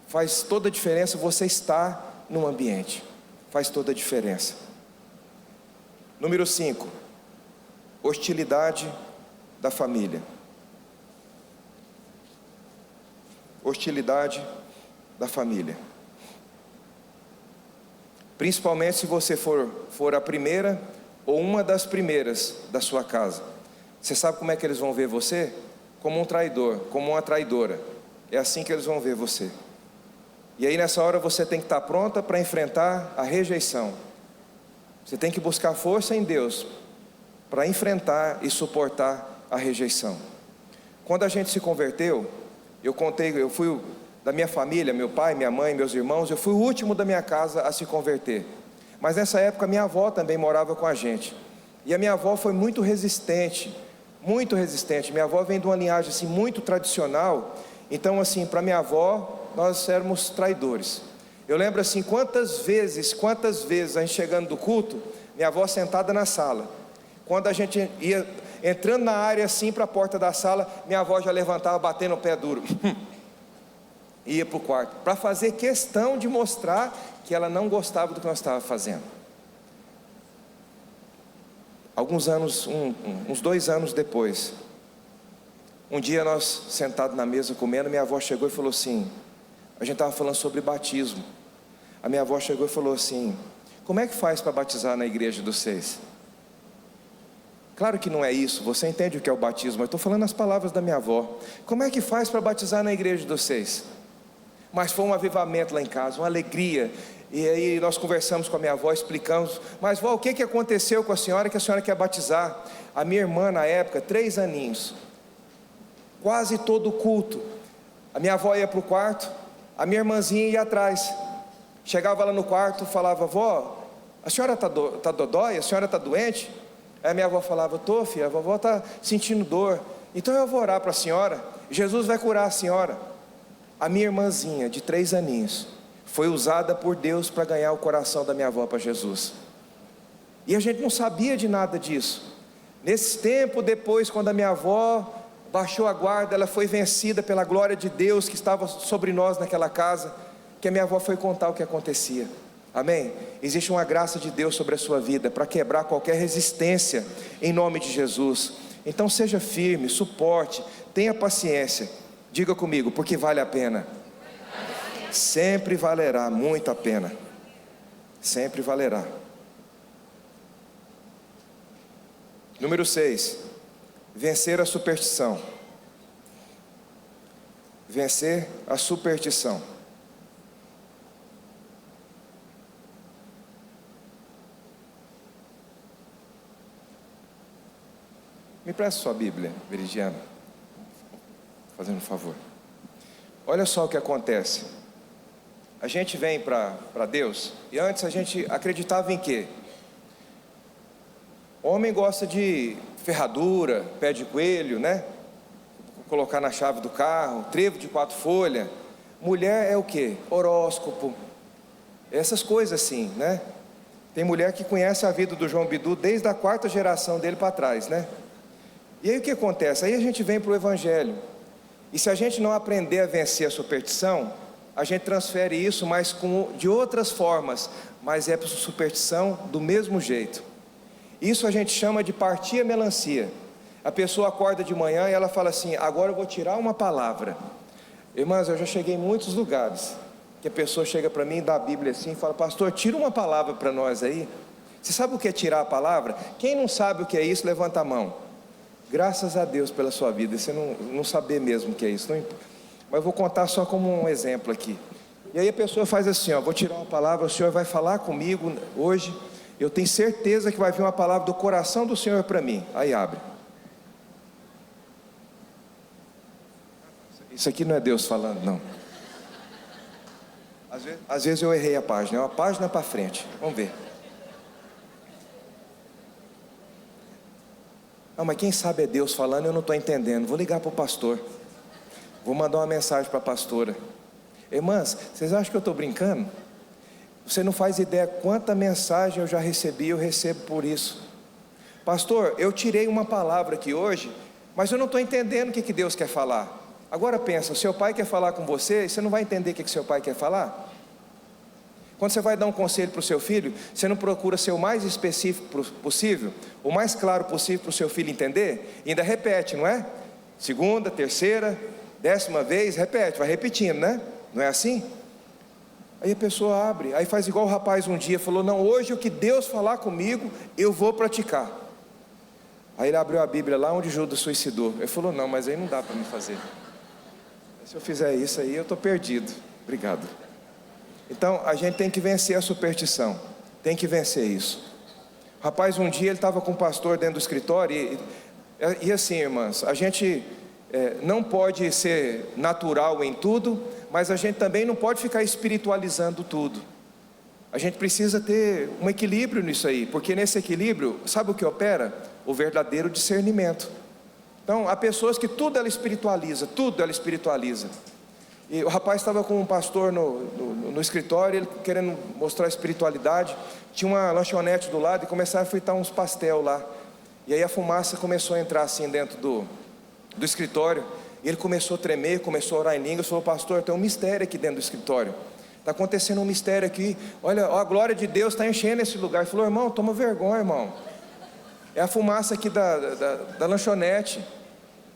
faz toda a diferença, você está no ambiente, faz toda a diferença. Número 5, hostilidade da família. Hostilidade da família. Principalmente se você for a primeira ou uma das primeiras da sua casa. Você sabe como é que eles vão ver você? Como um traidor, como uma traidora. É assim que eles vão ver você. E aí nessa hora você tem que estar pronta para enfrentar a rejeição. Você tem que buscar força em Deus para enfrentar e suportar a rejeição. Quando a gente se converteu, eu fui da minha família, meu pai, minha mãe, meus irmãos, eu fui o último da minha casa a se converter. Mas nessa época minha avó também morava com a gente. E a minha avó foi muito resistente, muito resistente. Minha avó vem de uma linhagem assim muito tradicional. Então assim, para minha avó, nós éramos traidores. Eu lembro assim, quantas vezes a gente chegando do culto, minha avó sentada na sala. Quando a gente ia entrando na área assim para a porta da sala, minha avó já levantava batendo o pé duro. Ia para o quarto, para fazer questão de mostrar que ela não gostava do que nós estávamos fazendo. Alguns anos, uns 2 anos depois, um dia nós sentados na mesa comendo, minha avó chegou e falou assim, a gente estava falando sobre batismo. A minha avó chegou e falou assim, como é que faz para batizar na igreja de vocês? Claro que não é isso, você entende o que é o batismo, eu estou falando as palavras da minha avó. Como é que faz para batizar na igreja de vocês? Mas foi um avivamento lá em casa, uma alegria. E aí nós conversamos com a minha avó, explicamos, mas vó, o que aconteceu com a senhora que a senhora quer batizar? A minha irmã na época, 3 aninhos, quase todo culto, a minha avó ia para o quarto, a minha irmãzinha ia atrás, chegava lá no quarto, falava, vó, a senhora está dodói, a senhora está doente? Aí a minha avó falava, tô filha, a vovó está sentindo dor, então eu vou orar para a senhora, Jesus vai curar a senhora. A minha irmãzinha de 3 aninhos foi usada por Deus para ganhar o coração da minha avó para Jesus. E a gente não sabia de nada disso. Nesse tempo depois, quando a minha avó baixou a guarda, ela foi vencida pela glória de Deus que estava sobre nós naquela casa, que a minha avó foi contar o que acontecia. Amém? Existe uma graça de Deus sobre a sua vida, para quebrar qualquer resistência, em nome de Jesus. Então seja firme, suporte, tenha paciência. Diga comigo, porque vale a pena. Sempre valerá muito a pena. Sempre valerá. Número 6. Vencer a superstição. Vencer a superstição. Me presta sua Bíblia, Veridiana, fazendo um favor. Olha só o que acontece. A gente vem para Deus, e antes a gente acreditava em quê? Homem gosta de ferradura, pé de coelho, né? Colocar na chave do carro, trevo de 4 folhas. Mulher é o quê? Horóscopo. Essas coisas assim, né? Tem mulher que conhece a vida do João Bidu desde a 4ª geração dele para trás, né? E aí o que acontece? Aí a gente vem para o Evangelho. E se a gente não aprender a vencer a superstição, a gente transfere isso, mas de outras formas, mas é para a superstição do mesmo jeito. Isso a gente chama de partir a melancia. A pessoa acorda de manhã e ela fala assim: agora eu vou tirar uma palavra. Irmãs, eu já cheguei em muitos lugares que a pessoa chega para mim e dá a Bíblia assim e fala: pastor, tira uma palavra para nós aí. Você sabe o que é tirar a palavra? Quem não sabe o que é isso, levanta a mão. Graças a Deus pela sua vida. Você não saber mesmo o que é isso, não importa. Mas eu vou contar só como um exemplo aqui. E aí a pessoa faz assim, ó: vou tirar uma palavra, o Senhor vai falar comigo hoje, eu tenho certeza que vai vir uma palavra do coração do Senhor para mim. Aí abre. Isso aqui não é Deus falando, não. Às vezes eu errei a página, é uma página para frente. Vamos ver. Não, mas quem sabe é Deus falando, eu não estou entendendo. Vou ligar para o pastor. Vou mandar uma mensagem para a pastora. Irmãs, vocês acham que eu estou brincando? Você não faz ideia quanta mensagem eu já recebi, eu recebo por isso. Pastor, eu tirei uma palavra aqui hoje, mas eu não estou entendendo o que Deus quer falar. Agora pensa, o seu pai quer falar com você, e você não vai entender o que seu pai quer falar? Quando você vai dar um conselho para o seu filho, você não procura ser o mais específico possível, o mais claro possível para o seu filho entender? E ainda repete, não é? 2ª, 3ª, 10ª vez, repete, vai repetindo, né? Não é assim? Aí a pessoa abre, aí faz igual o rapaz um dia, falou: não, hoje o que Deus falar comigo, eu vou praticar. Aí ele abriu a Bíblia lá onde Judas suicidou. Ele falou: não, mas aí não dá para me fazer. Se eu fizer isso aí, eu estou perdido. Obrigado. Então, a gente tem que vencer a superstição. Tem que vencer isso. Rapaz, um dia ele estava com um pastor dentro do escritório e assim, irmãs, a gente não pode ser natural em tudo, mas a gente também não pode ficar espiritualizando tudo. A gente precisa ter um equilíbrio nisso aí, porque nesse equilíbrio, sabe o que opera? O verdadeiro discernimento. Então, há pessoas que tudo ela espiritualiza, tudo ela espiritualiza. E o rapaz estava com um pastor no escritório, ele querendo mostrar a espiritualidade. Tinha uma lanchonete do lado e começaram a fritar uns pastel lá. E aí a fumaça começou a entrar assim dentro do escritório. E ele começou a tremer, começou a orar em línguas. Falou: pastor, tem um mistério aqui dentro do escritório. Está acontecendo um mistério aqui. Olha, a glória de Deus está enchendo esse lugar. Ele falou: irmão, toma vergonha, irmão. É a fumaça aqui da lanchonete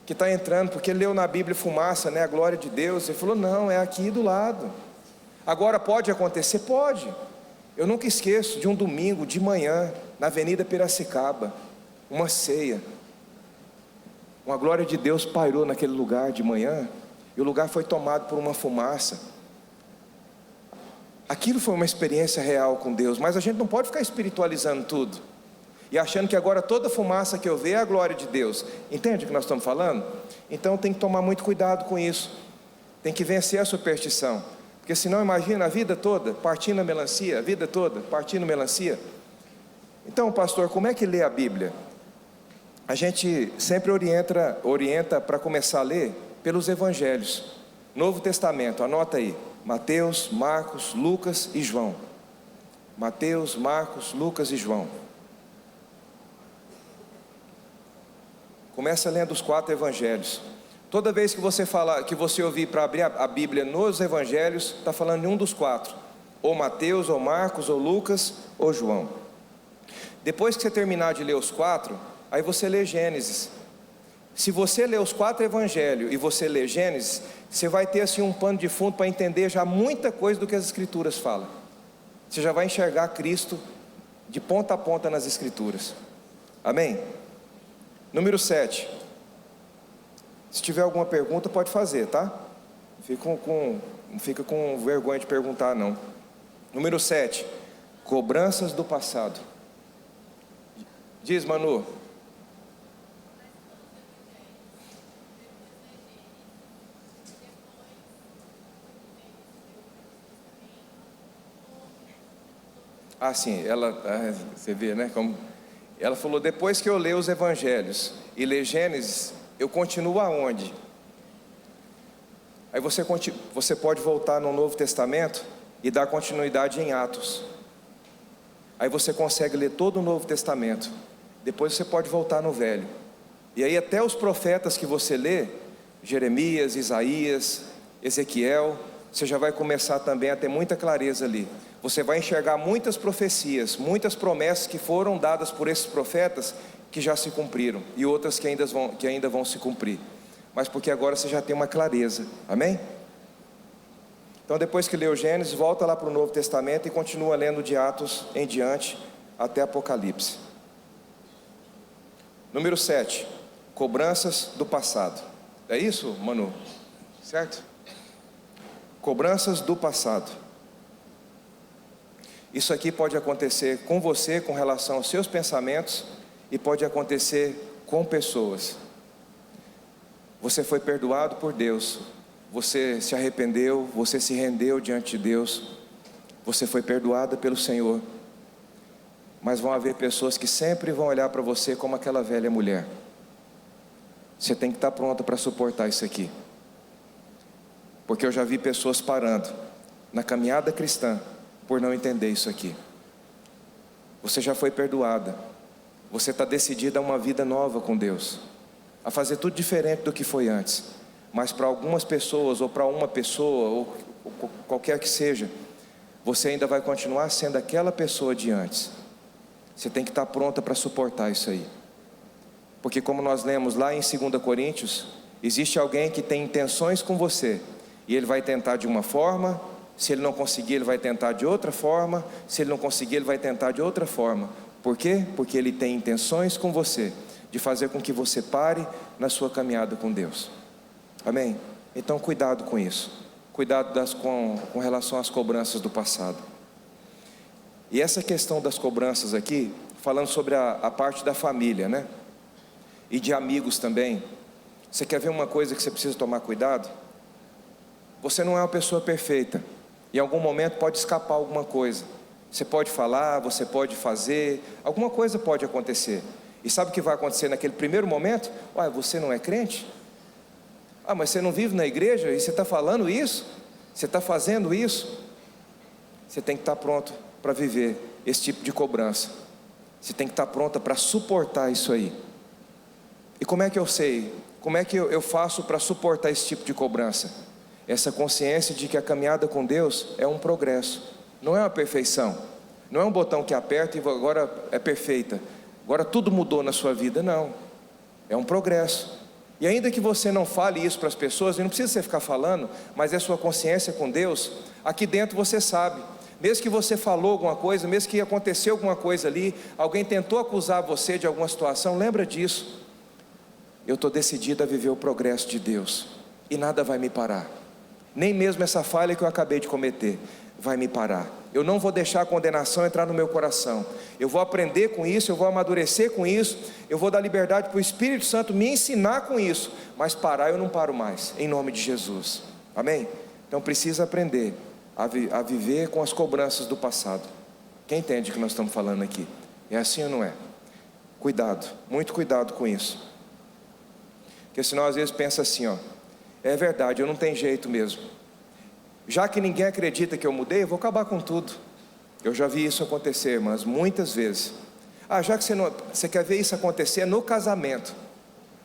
que está entrando, porque ele leu na Bíblia fumaça, né, a glória de Deus. Ele falou: não, é aqui do lado. Agora pode acontecer? Pode. Eu nunca esqueço de um domingo de manhã, na Avenida Piracicaba, uma ceia. Uma glória de Deus pairou naquele lugar de manhã, e o lugar foi tomado por uma fumaça. Aquilo foi uma experiência real com Deus, mas a gente não pode ficar espiritualizando tudo e achando que agora toda fumaça que eu ver é a glória de Deus. Entende o que nós estamos falando? Então tem que tomar muito cuidado com isso. Tem que vencer a superstição, porque senão imagina a vida toda partindo a melancia, a vida toda partindo melancia. Então, pastor, como é que lê a Bíblia? A gente sempre orienta para começar a ler pelos evangelhos. Novo Testamento, anota aí: Mateus, Marcos, Lucas e João. Mateus, Marcos, Lucas e João. Começa lendo os 4 evangelhos. Toda vez que você ouvir para abrir a Bíblia nos evangelhos, está falando de um dos 4. Ou Mateus, ou Marcos, ou Lucas, ou João. Depois que você terminar de ler os 4, aí você lê Gênesis. Se você ler os 4 evangelhos e você ler Gênesis, você vai ter assim um pano de fundo para entender já muita coisa do que as Escrituras falam. Você já vai enxergar Cristo de ponta a ponta nas Escrituras. Amém? Número 7. Se tiver alguma pergunta, pode fazer, tá? Não fica com vergonha de perguntar, não. Número 7. Cobranças do passado. Diz, Manu. Ah, sim, você vê, né? Ela falou, depois que eu ler os evangelhos e ler Gênesis, eu continuo aonde? Aí você pode voltar no Novo Testamento e dar continuidade em Atos. Aí você consegue ler todo o Novo Testamento. Depois você pode voltar no Velho. E aí até os profetas que você lê, Jeremias, Isaías, Ezequiel, você já vai começar também a ter muita clareza ali. Você vai enxergar muitas profecias, muitas promessas que foram dadas por esses profetas que já se cumpriram, e outras que ainda vão se cumprir, mas porque agora você já tem uma clareza, amém? Então depois que leu Gênesis, volta lá para o Novo Testamento e continua lendo de Atos em diante, até Apocalipse. Número 7, cobranças do passado. É isso, Manu? Certo? Cobranças do passado. Isso aqui pode acontecer com você, com relação aos seus pensamentos, e pode acontecer com pessoas. Você foi perdoado por Deus, você se arrependeu, você se rendeu diante de Deus, você foi perdoada pelo Senhor, mas vão haver pessoas que sempre vão olhar para você como aquela velha mulher. Você tem que estar pronta para suportar isso aqui, porque eu já vi pessoas parando na caminhada cristã por não entender isso aqui. Você já foi perdoada, você está decidida a uma vida nova com Deus, a fazer tudo diferente do que foi antes. Mas para algumas pessoas, ou para uma pessoa, ou qualquer que seja, você ainda vai continuar sendo aquela pessoa de antes. Você tem que estar pronta para suportar isso aí, porque como nós lemos lá em 2 Coríntios, existe alguém que tem intenções com você, e ele vai tentar de uma forma. Se ele não conseguir, ele vai tentar de outra forma. Se ele não conseguir, ele vai tentar de outra forma. Por quê? Porque ele tem intenções com você, de fazer com que você pare na sua caminhada com Deus. Amém? Então cuidado com isso. Cuidado com relação às cobranças do passado. E essa questão das cobranças aqui, falando sobre a parte da família, né? E de amigos também. Você quer ver uma coisa que você precisa tomar cuidado? Você não é uma pessoa perfeita. Em algum momento pode escapar alguma coisa. Você pode falar, você pode fazer, alguma coisa pode acontecer. E sabe o que vai acontecer naquele primeiro momento? Ué, você não é crente? Ah, mas você não vive na igreja e você está falando isso? Você está fazendo isso? Você tem que estar pronto para viver esse tipo de cobrança. Você tem que estar pronta para suportar isso aí. E como é que eu sei? Como é que eu faço para suportar esse tipo de cobrança? Essa consciência de que a caminhada com Deus é um progresso, não é uma perfeição. Não é um botão que aperta e agora é perfeita, agora tudo mudou na sua vida. Não, é um progresso. E ainda que você não fale isso para as pessoas, e não precisa você ficar falando, mas é sua consciência com Deus, aqui dentro você sabe. Mesmo que você falou alguma coisa, mesmo que aconteceu alguma coisa ali, alguém tentou acusar você de alguma situação, lembra disso. Eu estou decidido a viver o progresso de Deus, e nada vai me parar. Nem mesmo essa falha que eu acabei de cometer vai me parar. Eu não vou deixar a condenação entrar no meu coração. Eu vou aprender com isso, eu vou amadurecer com isso, eu vou dar liberdade para o Espírito Santo me ensinar com isso. Mas parar eu não paro mais, em nome de Jesus. Amém? Então precisa aprender a viver com as cobranças do passado. Quem entende o que nós estamos falando aqui? É assim ou não é? Cuidado, muito cuidado com isso. Porque senão às vezes pensa assim, ó, é verdade, eu não tenho jeito mesmo. Já que ninguém acredita que eu mudei, eu vou acabar com tudo. Eu já vi isso acontecer, irmãs, muitas vezes. Ah, já que você quer ver isso acontecer no casamento.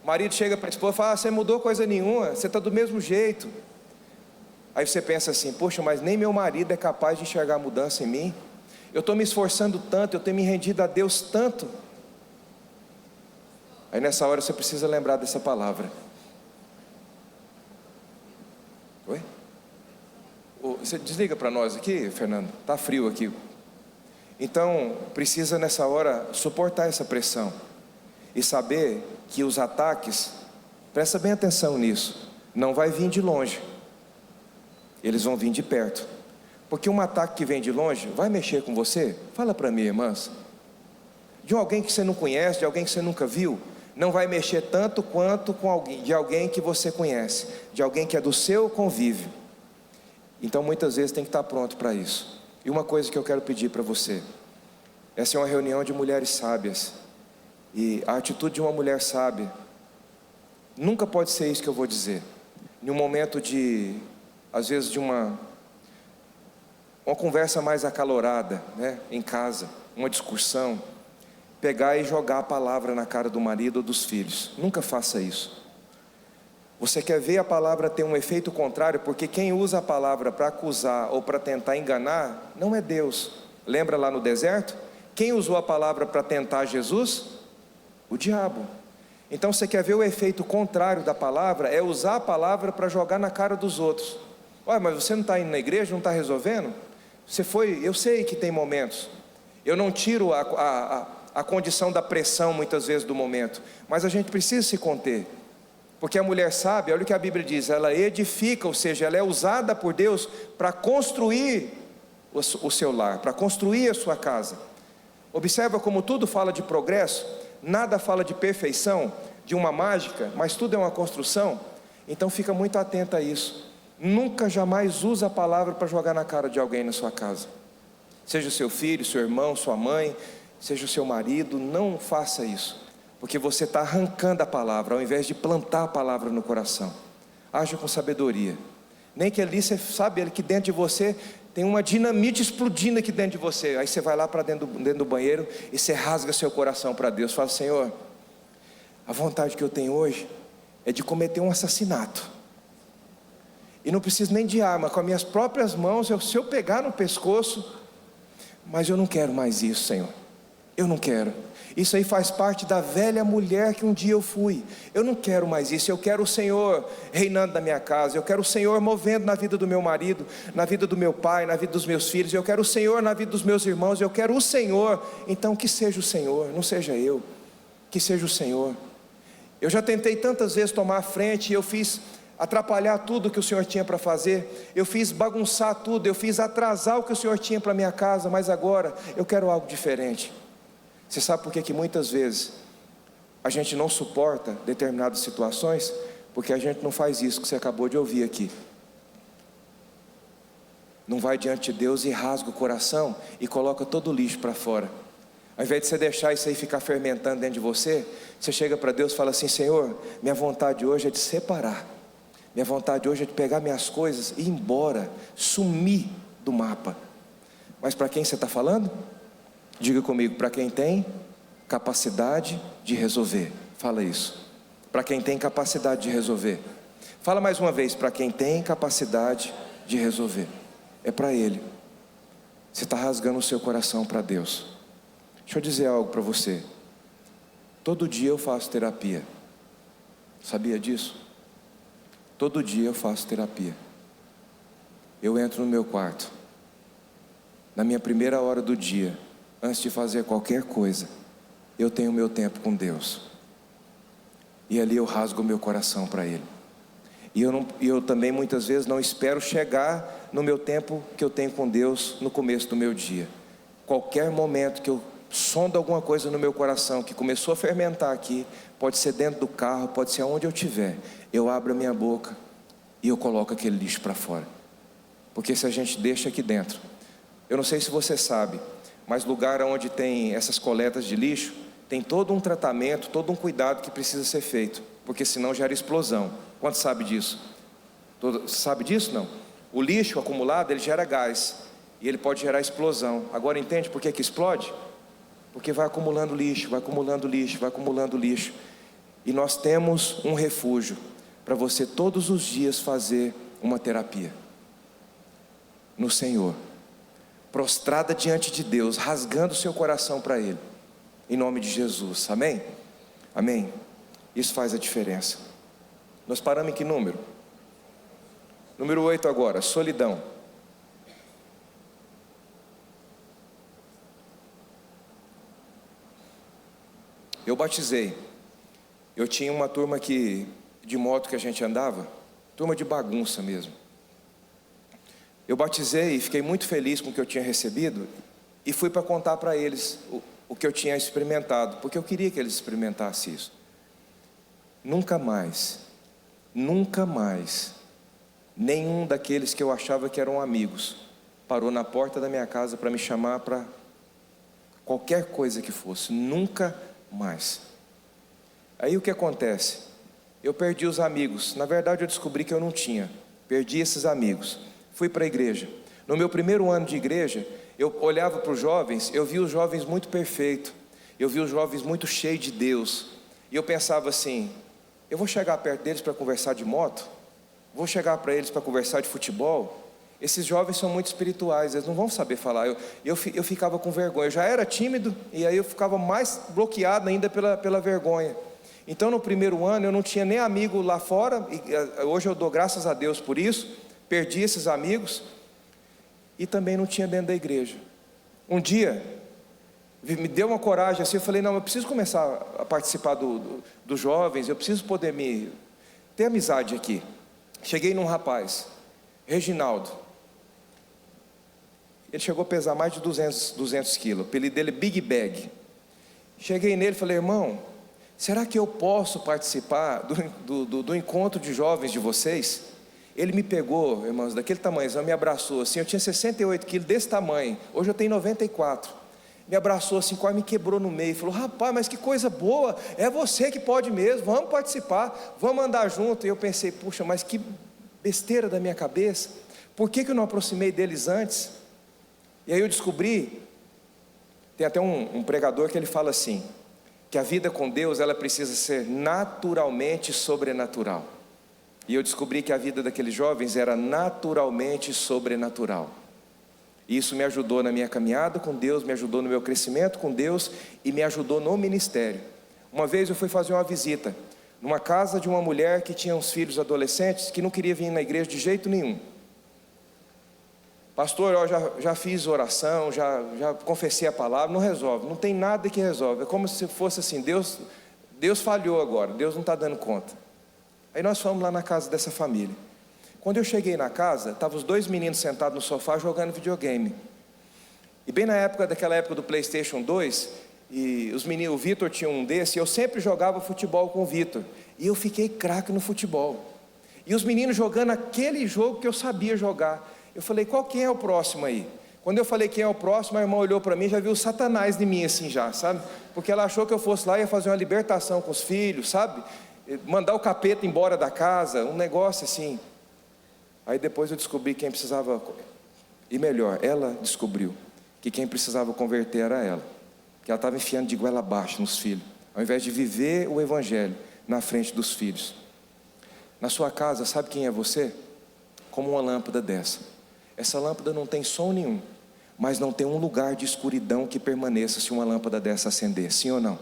O marido chega para a esposa e fala: você mudou coisa nenhuma, você está do mesmo jeito. Aí você pensa assim: poxa, mas nem meu marido é capaz de enxergar a mudança em mim. Eu estou me esforçando tanto, eu tenho me rendido a Deus tanto. Aí nessa hora você precisa lembrar dessa palavra. Oi? Você desliga para nós aqui, Fernando? Está frio aqui. Então precisa nessa hora suportar essa pressão e saber que os ataques, presta bem atenção nisso, não vai vir de longe, eles vão vir de perto. Porque um ataque que vem de longe vai mexer com você? Fala para mim, irmãs. De alguém que você não conhece, de alguém que você nunca viu, não vai mexer tanto quanto de alguém que você conhece, de alguém que é do seu convívio. Então muitas vezes tem que estar pronto para isso. E uma coisa que eu quero pedir para você: essa é uma reunião de mulheres sábias, e a atitude de uma mulher sábia nunca pode ser isso que eu vou dizer. Em um momento de, às vezes, de uma conversa mais acalorada, né, em casa, uma discussão, pegar e jogar a palavra na cara do marido ou dos filhos. Nunca faça isso. Você quer ver a palavra ter um efeito contrário, porque quem usa a palavra para acusar ou para tentar enganar, não é Deus. Lembra lá no deserto? Quem usou a palavra para tentar Jesus? O diabo. Então você quer ver o efeito contrário da palavra, é usar a palavra para jogar na cara dos outros. Olha, mas você não está indo na igreja, não está resolvendo? Você foi, eu sei que tem momentos, eu não tiro a condição da pressão muitas vezes do momento, mas a gente precisa se conter, porque a mulher sábia, olha o que a Bíblia diz, ela edifica, ou seja, ela é usada por Deus para construir o seu lar, para construir a sua casa. Observa como tudo fala de progresso, nada fala de perfeição, de uma mágica, mas tudo é uma construção. Então fica muito atento a isso. Nunca jamais usa a palavra para jogar na cara de alguém na sua casa. Seja o seu filho, seu irmão, sua mãe, seja o seu marido, não faça isso. Porque você está arrancando a palavra, ao invés de plantar a palavra no coração. Haja com sabedoria. Nem que ali, você sabe, que dentro de você tem uma dinamite explodindo aqui dentro de você. Aí você vai lá para dentro do banheiro e você rasga seu coração para Deus. Fala: Senhor, a vontade que eu tenho hoje é de cometer um assassinato. E não preciso nem de arma, com as minhas próprias mãos, se eu pegar no pescoço, mas eu não quero mais isso, Senhor. Eu não quero. Isso aí faz parte da velha mulher que um dia eu fui. Eu não quero mais isso. Eu quero o Senhor reinando na minha casa. Eu quero o Senhor movendo na vida do meu marido, na vida do meu pai, na vida dos meus filhos. Eu quero o Senhor na vida dos meus irmãos. Eu quero o Senhor. Então que seja o Senhor, não seja eu. Que seja o Senhor. Eu já tentei tantas vezes tomar a frente e eu fiz atrapalhar tudo que o Senhor tinha para fazer, eu fiz bagunçar tudo, eu fiz atrasar o que o Senhor tinha para minha casa, mas agora eu quero algo diferente. Você sabe por que muitas vezes a gente não suporta determinadas situações? Porque a gente não faz isso que você acabou de ouvir aqui. Não vai diante de Deus e rasga o coração e coloca todo o lixo para fora. Ao invés de você deixar isso aí ficar fermentando dentro de você, você chega para Deus e fala assim: Senhor, minha vontade hoje é de separar. Minha vontade hoje é de pegar minhas coisas e ir embora, sumir do mapa. Mas para quem você está falando? Diga comigo: para quem tem capacidade de resolver. Fala isso. Para quem tem capacidade de resolver. Fala mais uma vez: para quem tem capacidade de resolver. É para Ele. Você está rasgando o seu coração para Deus. Deixa eu dizer algo para você. Todo dia eu faço terapia. Sabia disso? Todo dia eu faço terapia. Eu entro no meu quarto, na minha primeira hora do dia, antes de fazer qualquer coisa, eu tenho meu tempo com Deus. E ali eu rasgo o meu coração para Ele. E eu também muitas vezes não espero chegar no meu tempo que eu tenho com Deus no começo do meu dia. Qualquer momento que eu sondo alguma coisa no meu coração que começou a fermentar aqui, pode ser dentro do carro, pode ser onde eu estiver, eu abro a minha boca e eu coloco aquele lixo para fora. Porque se a gente deixa aqui dentro, eu não sei se você sabe, mas lugar onde tem essas coletas de lixo, tem todo um tratamento, todo um cuidado que precisa ser feito, porque senão gera explosão. Quanto sabe disso? Sabe disso? Não? O lixo acumulado, ele gera gás, e ele pode gerar explosão. Agora entende por que explode? Porque vai acumulando lixo, vai acumulando lixo, vai acumulando lixo. E nós temos um refúgio para você todos os dias fazer uma terapia no Senhor, prostrada diante de Deus, rasgando seu coração para Ele, em nome de Jesus, amém? Amém? Isso faz a diferença. Nós paramos em que número? Número 8 agora, solidão. Eu batizei. Eu tinha uma turma de moto que a gente andava, turma de bagunça mesmo. Eu batizei e fiquei muito feliz com o que eu tinha recebido e fui para contar para eles o que eu tinha experimentado, porque eu queria que eles experimentassem isso. Nunca mais, nenhum daqueles que eu achava que eram amigos parou na porta da minha casa para me chamar para qualquer coisa que fosse, nunca mais. Aí o que acontece? Eu perdi os amigos. Na verdade eu descobri que eu não tinha. Perdi esses amigos. Fui para a igreja. No meu primeiro ano de igreja, eu olhava para os jovens, eu via os jovens muito perfeitos, eu via os jovens muito cheios de Deus, e eu pensava assim: eu vou chegar perto deles para conversar de moto? Vou chegar para eles para conversar de futebol? Esses jovens são muito espirituais, eles não vão saber falar. Eu ficava com vergonha. Eu já era tímido, e aí eu ficava mais bloqueado ainda pela vergonha. Então no primeiro ano eu não tinha nem amigo lá fora, e hoje eu dou graças a Deus por isso. Perdi esses amigos, e também não tinha dentro da igreja. Um dia me deu uma coragem assim, eu falei: não, eu preciso começar a participar dos jovens, eu preciso poder ter amizade aqui. Cheguei num rapaz, Reginaldo. Ele chegou a pesar mais de 200 quilos, o apelido dele é Big Bag. Cheguei nele e falei: irmão, será que eu posso participar do encontro de jovens de vocês? Ele me pegou, irmãos, daquele tamanhozão, me abraçou assim. Eu tinha 68 quilos, desse tamanho, hoje eu tenho 94. Me abraçou assim, quase me quebrou no meio. Falou: rapaz, mas que coisa boa, é você que pode mesmo, vamos participar, vamos andar junto. E eu pensei: puxa, mas que besteira da minha cabeça, por que eu não aproximei deles antes? E aí eu descobri, tem até um pregador que ele fala assim, que a vida com Deus, ela precisa ser naturalmente sobrenatural. E eu descobri que a vida daqueles jovens era naturalmente sobrenatural. E isso me ajudou na minha caminhada com Deus, me ajudou no meu crescimento com Deus e me ajudou no ministério. Uma vez eu fui fazer uma visita numa casa de uma mulher que tinha uns filhos adolescentes que não queria vir na igreja de jeito nenhum. Pastor, eu já fiz oração, já confessei a palavra, não resolve, não tem nada que resolve. É como se fosse assim: Deus falhou agora, Deus não está dando conta. Aí nós fomos lá na casa dessa família. Quando eu cheguei na casa, estavam os dois meninos sentados no sofá jogando videogame. E bem na época, daquela época do PlayStation 2, e os meninos, o Vitor tinha um desse, e eu sempre jogava futebol com o Vitor. E eu fiquei craque no futebol. E os meninos jogando aquele jogo que eu sabia jogar. Eu falei: quem é o próximo aí? Quando eu falei quem é o próximo, a irmã olhou para mim e já viu o Satanás em mim assim já, sabe? Porque ela achou que eu fosse lá e ia fazer uma libertação com os filhos, sabe? Mandar o capeta embora da casa, um negócio assim. Aí depois eu descobri quem precisava, e melhor, ela descobriu que quem precisava converter era ela, que ela estava enfiando de goela abaixo nos filhos, ao invés de viver o evangelho na frente dos filhos. Na sua casa, sabe quem é você? Como uma lâmpada dessa. Essa lâmpada não tem som nenhum, mas não tem um lugar de escuridão que permaneça se uma lâmpada dessa acender, sim ou não?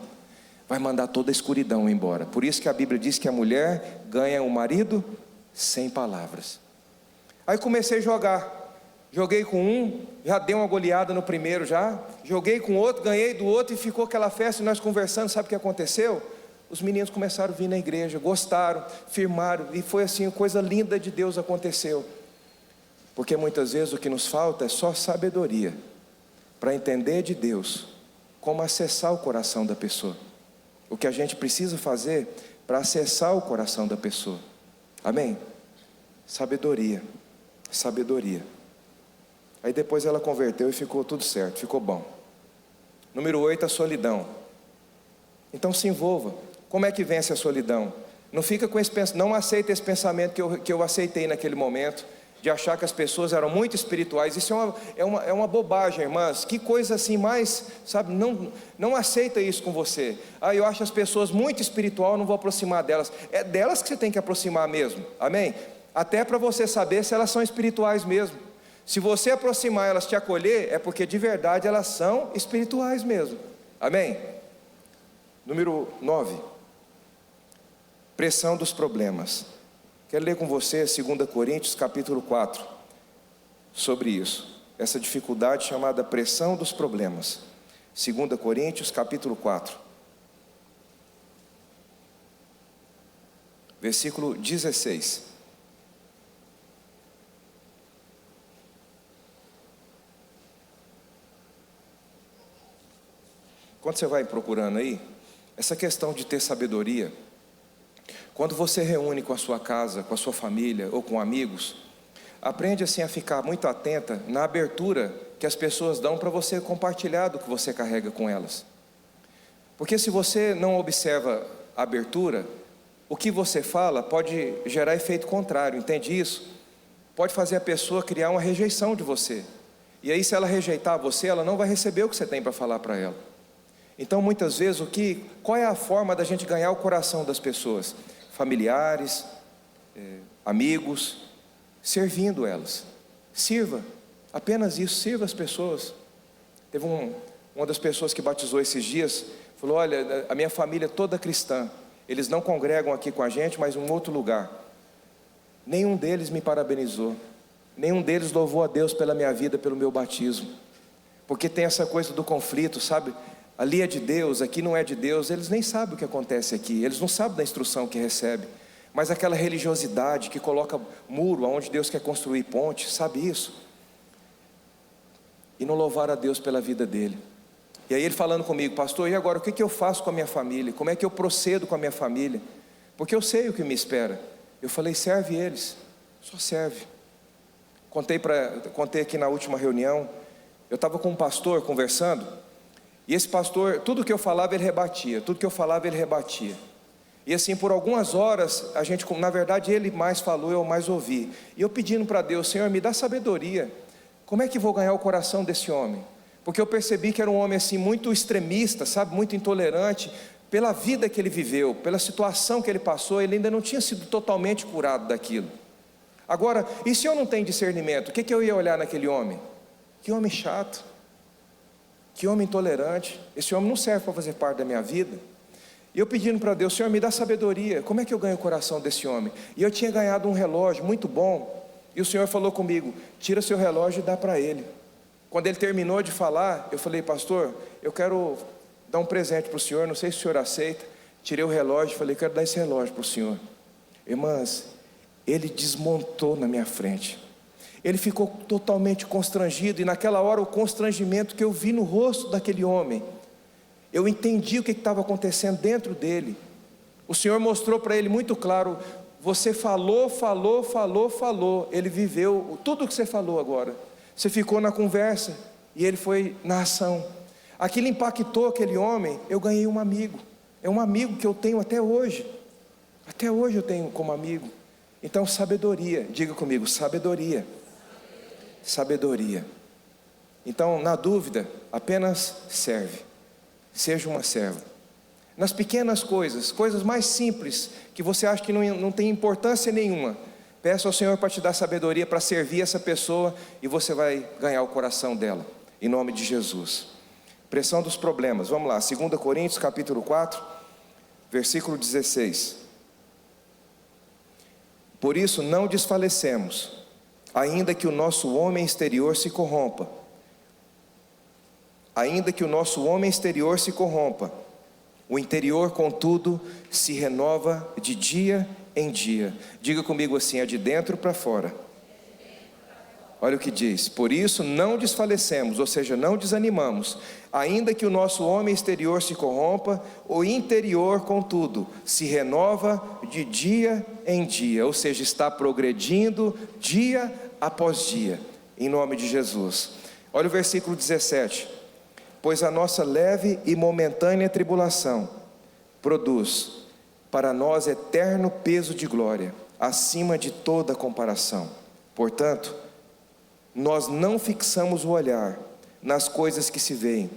Vai mandar toda a escuridão embora. Por isso que a Bíblia diz que a mulher ganha o marido sem palavras. Aí comecei a jogar. Joguei com um, já dei uma goleada no primeiro já. Joguei com outro, ganhei do outro, e ficou aquela festa e nós conversando. Sabe o que aconteceu? Os meninos começaram a vir na igreja, gostaram, firmaram, e foi assim, coisa linda de Deus aconteceu. Porque muitas vezes o que nos falta é só sabedoria para entender de Deus como acessar o coração da pessoa. O que a gente precisa fazer para acessar o coração da pessoa. Amém? Sabedoria. Sabedoria. Aí depois ela converteu e ficou tudo certo, ficou bom. Número 8, a solidão. Então se envolva. Como é que vence a solidão? Não fica com esse pensamento, não aceita esse pensamento que eu aceitei naquele momento. de achar que as pessoas eram muito espirituais. Isso é uma bobagem, irmãs. Que coisa assim mais, sabe, não aceita isso com você. Eu acho as pessoas muito espiritual, não vou aproximar delas. É delas que você tem que aproximar mesmo, amém? Até para você saber se elas são espirituais mesmo. Se você aproximar elas, te acolher, é porque de verdade elas são espirituais mesmo, amém? Número 9, pressão dos problemas. Quero ler com você 2 Coríntios capítulo 4, sobre isso, essa dificuldade chamada pressão dos problemas. 2 Coríntios capítulo 4, versículo 16. Quando você vai procurando aí, essa questão de ter sabedoria, quando você reúne com a sua casa, com a sua família ou com amigos, aprende assim a ficar muito atenta na abertura que as pessoas dão para você compartilhar do que você carrega com elas. Porque se você não observa a abertura, o que você fala pode gerar efeito contrário, entende isso? Pode fazer a pessoa criar uma rejeição de você. E aí se ela rejeitar você, ela não vai receber o que você tem para falar para ela. Então muitas vezes qual é a forma da gente ganhar o coração das pessoas? Familiares, amigos, servindo elas. Sirva, apenas isso, sirva as pessoas. Teve uma das pessoas que batizou esses dias, falou: olha, a minha família é toda cristã, eles não congregam aqui com a gente, mas em um outro lugar. Nenhum deles me parabenizou, nenhum deles louvou a Deus pela minha vida, pelo meu batismo. Porque tem essa coisa do conflito, sabe? Ali é de Deus, aqui não é de Deus. Eles nem sabem o que acontece aqui, eles não sabem da instrução que recebe. Mas aquela religiosidade que coloca muro onde Deus quer construir ponte, sabe isso? E não louvar a Deus pela vida dele. E aí ele falando comigo: pastor, e agora o que eu faço com a minha família? Como é que eu procedo com a minha família? Porque eu sei o que me espera. Eu falei: serve eles, só serve. Contei aqui na última reunião, eu estava com um pastor conversando, e esse pastor, tudo que eu falava ele rebatia, e assim por algumas horas, na verdade ele mais falou, eu mais ouvi, e eu pedindo para Deus: Senhor, me dá sabedoria, como é que vou ganhar o coração desse homem? Porque eu percebi que era um homem assim muito extremista, sabe, muito intolerante, pela vida que ele viveu, pela situação que ele passou, ele ainda não tinha sido totalmente curado daquilo. Agora, e se eu não tenho discernimento, o que eu ia olhar naquele homem? Que homem chato, que homem intolerante, esse homem não serve para fazer parte da minha vida. E eu pedindo para Deus: Senhor, me dá sabedoria, como é que eu ganho o coração desse homem? E eu tinha ganhado um relógio muito bom, e o Senhor falou comigo: tira seu relógio e dá para ele. Quando ele terminou de falar, eu falei: pastor, eu quero dar um presente para o senhor, não sei se o senhor aceita. Tirei o relógio e falei: quero dar esse relógio para o senhor. Irmãs, ele desmontou na minha frente. Ele ficou totalmente constrangido, e naquela hora o constrangimento que eu vi no rosto daquele homem, eu entendi o que estava acontecendo dentro dele. O Senhor mostrou para ele muito claro: você falou, ele viveu tudo o que você falou agora. Você ficou na conversa e ele foi na ação. Aquilo impactou aquele homem. Eu ganhei um amigo, é um amigo que eu tenho até hoje eu tenho como amigo. Então sabedoria, diga comigo: sabedoria. Então, na dúvida, apenas serve, seja uma serva. Nas pequenas coisas mais simples, que você acha que não tem importância nenhuma, peça ao Senhor para te dar sabedoria para servir essa pessoa, e você vai ganhar o coração dela, em nome de Jesus. Pressão dos problemas, vamos lá, 2 Coríntios capítulo 4, versículo 16. Por isso não desfalecemos, ainda que o nosso homem exterior se corrompa. O interior, contudo, se renova de dia em dia. Diga comigo assim: é de dentro para fora. Olha o que diz: por isso não desfalecemos, ou seja, não desanimamos, ainda que o nosso homem exterior se corrompa, o interior, contudo, se renova de dia em dia, ou seja, está progredindo dia após dia, em nome de Jesus. Olha o versículo 17: pois a nossa leve e momentânea tribulação produz para nós eterno peso de glória, acima de toda comparação. Portanto, nós não fixamos o olhar nas coisas que se veem,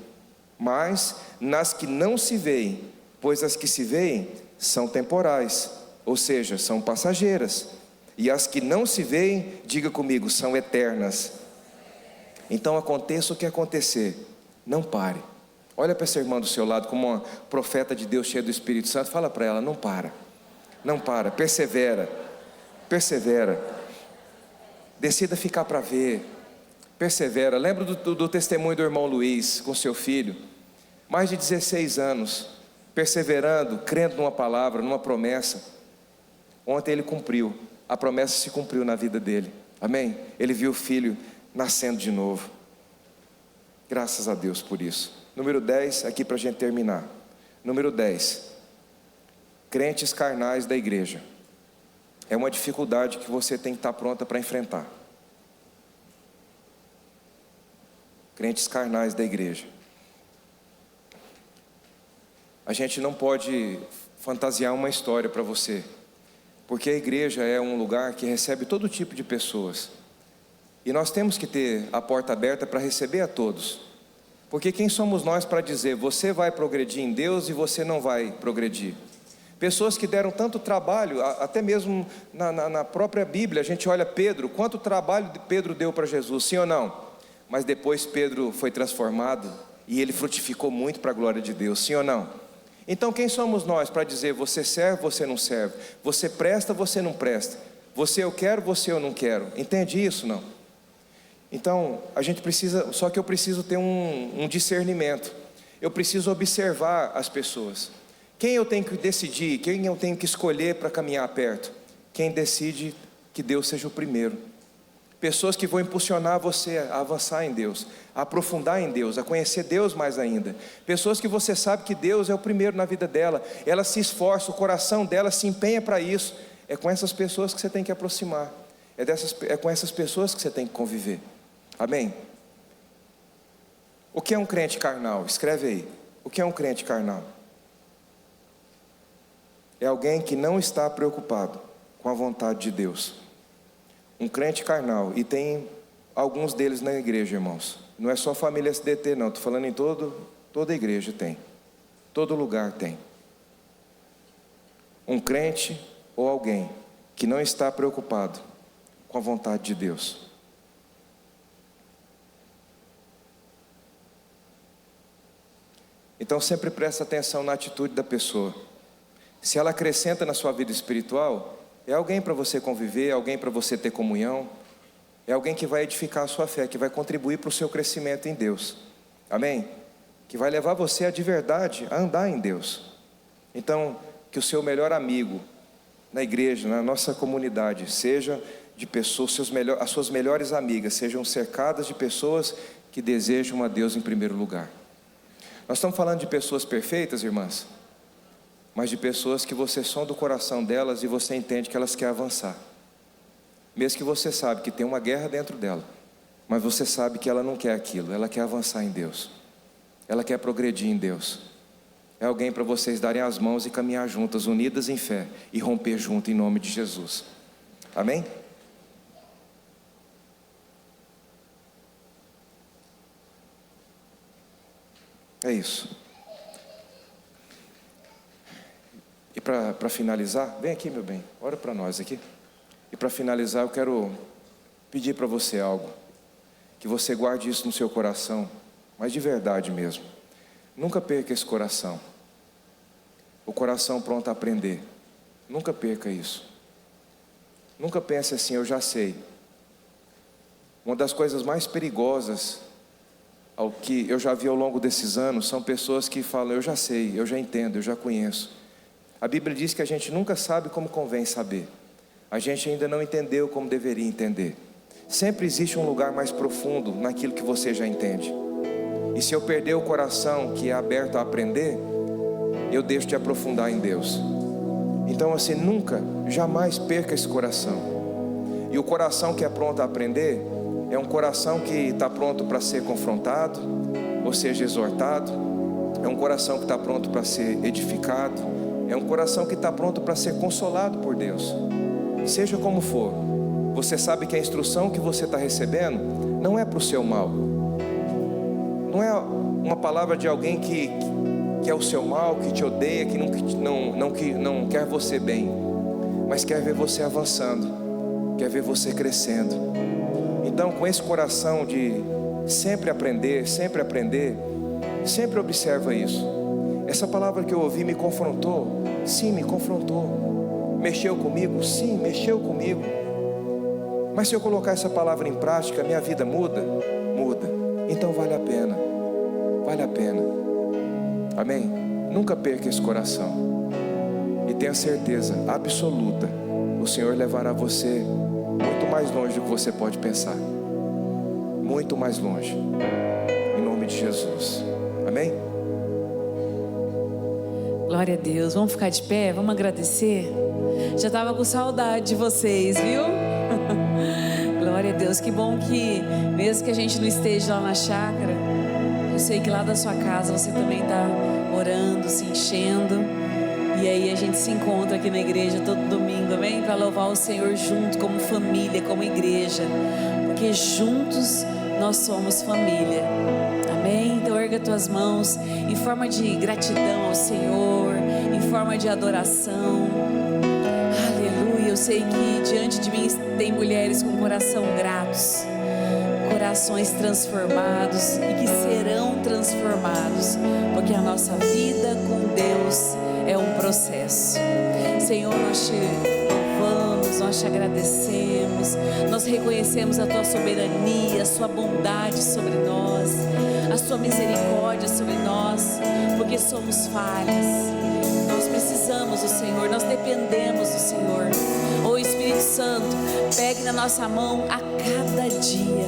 mas nas que não se veem, pois as que se veem são temporais, ou seja, são passageiras, e as que não se veem, diga comigo, são eternas. Então aconteça o que acontecer, não pare. Olha para essa irmã do seu lado como uma profeta de Deus cheia do Espírito Santo, fala para ela, não para, persevera, decida ficar para ver, persevera. Lembra do testemunho do irmão Luiz com seu filho, mais de 16 anos, perseverando, crendo numa palavra, numa promessa. Ontem ele cumpriu, a promessa se cumpriu na vida dele, amém? Ele viu o filho nascendo de novo, graças a Deus por isso. Número 10, aqui para a gente terminar. Número 10, crentes carnais da igreja. É uma dificuldade que você tem que estar pronta para enfrentar. Crentes carnais da igreja. A gente não pode fantasiar uma história para você, porque a igreja é um lugar que recebe todo tipo de pessoas, e nós temos que ter a porta aberta para receber a todos, porque quem somos nós para dizer, você vai progredir em Deus e você não vai progredir? Pessoas que deram tanto trabalho, até mesmo na própria Bíblia, a gente olha Pedro, quanto trabalho Pedro deu para Jesus, sim ou não? Mas depois Pedro foi transformado, e ele frutificou muito para a glória de Deus, sim ou não? Então quem somos nós para dizer, você serve, você não serve, você presta, você não presta, você eu quero, você eu não quero, entende isso não? Então a gente precisa, só que eu preciso ter um discernimento, eu preciso observar as pessoas, quem eu tenho que decidir, quem eu tenho que escolher para caminhar perto? Quem decide que Deus seja o primeiro. Pessoas que vão impulsionar você a avançar em Deus, a aprofundar em Deus, a conhecer Deus mais ainda. Pessoas que você sabe que Deus é o primeiro na vida dela, ela se esforça, o coração dela se empenha para isso. É com essas pessoas que você tem que aproximar, é com essas pessoas que você tem que conviver, amém? O que é um crente carnal? Escreve aí, o que é um crente carnal? É alguém que não está preocupado com a vontade de Deus. Um crente carnal, e tem alguns deles na igreja, irmãos. Não é só família SDT não, estou falando em toda a igreja tem. Todo lugar tem. Um crente ou alguém que não está preocupado com a vontade de Deus. Então sempre presta atenção na atitude da pessoa. Se ela acrescenta na sua vida espiritual, é alguém para você conviver, é alguém para você ter comunhão, é alguém que vai edificar a sua fé, que vai contribuir para o seu crescimento em Deus, amém? Que vai levar você de verdade a andar em Deus. Então, que o seu melhor amigo na igreja, na nossa comunidade, seja de pessoas, as suas melhores amigas sejam cercadas de pessoas que desejam a Deus em primeiro lugar. Nós estamos falando de pessoas perfeitas, irmãs, mas de pessoas que você sonda o coração delas e você entende que elas querem avançar. Mesmo que você sabe que tem uma guerra dentro dela, mas você sabe que ela não quer aquilo, ela quer avançar em Deus, ela quer progredir em Deus. É alguém para vocês darem as mãos e caminhar juntas, unidas em fé, e romper junto em nome de Jesus, amém? É isso. E para finalizar, vem aqui meu bem, ora para nós aqui. E para finalizar eu quero pedir para você algo, que você guarde isso no seu coração, mas de verdade mesmo. Nunca perca esse coração, o coração pronto a aprender. Nunca perca isso. Nunca pense assim, eu já sei. Uma das coisas mais perigosas ao que eu já vi ao longo desses anos são pessoas que falam, eu já sei, eu já entendo, eu já conheço. A Bíblia diz que a gente nunca sabe como convém saber. A gente ainda não entendeu como deveria entender. Sempre existe um lugar mais profundo naquilo que você já entende. E se eu perder o coração que é aberto a aprender, eu deixo de aprofundar em Deus. Então assim, nunca, jamais perca esse coração. E o coração que é pronto a aprender é um coração que está pronto para ser confrontado, ou seja, exortado. É um coração que está pronto para ser edificado. É um coração que está pronto para ser consolado por Deus. Seja como for, você sabe que a instrução que você está recebendo não é para o seu mal. Não é uma palavra de alguém que é o seu mal, que te odeia, que não quer você bem, mas quer ver você avançando, quer ver você crescendo. Então, com esse coração de sempre aprender, sempre observa isso. Essa palavra que eu ouvi me confrontou? Sim, me confrontou. Mexeu comigo? Sim, mexeu comigo. Mas se eu colocar essa palavra em prática, minha vida muda? Muda. Então vale a pena. Vale a pena. Amém? Nunca perca esse coração. E tenha certeza absoluta, o Senhor levará você muito mais longe do que você pode pensar. Muito mais longe. Em nome de Jesus. Amém? Glória a Deus. Vamos ficar de pé? Vamos agradecer? Já estava com saudade de vocês, viu? Glória a Deus. Que bom que, mesmo que a gente não esteja lá na chácara, eu sei que lá da sua casa você também está orando, se enchendo. E aí a gente se encontra aqui na igreja todo domingo, amém? Para louvar o Senhor junto, como família, como igreja. Porque juntos nós somos família. Amém? Então erga tuas mãos em forma de gratidão ao Senhor, em forma de adoração. Aleluia. Eu sei que diante de mim tem mulheres com coração gratos, corações transformados e que serão transformados, porque a nossa vida com Deus é um processo. Senhor, nós te louvamos, nós te agradecemos, nós reconhecemos a tua soberania, a sua bondade sobre nós, a sua misericórdia sobre nós, porque somos falhas. Nós precisamos do Senhor, nós dependemos do Senhor. Ô Espírito Santo, pegue na nossa mão a cada dia.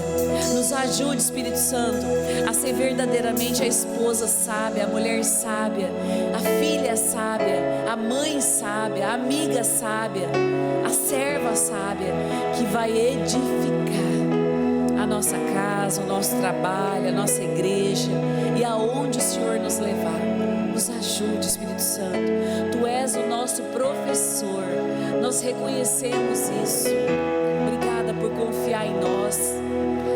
Nos ajude, Espírito Santo, a ser verdadeiramente a esposa sábia, a mulher sábia, a filha sábia, a mãe sábia, a amiga sábia, a serva sábia, que vai edificar a nossa casa, o nosso trabalho, a nossa igreja e aonde o Senhor nos levar. Nos ajude, Espírito Santo. Tu és o nosso professor. Nós reconhecemos isso. Obrigada por confiar em nós.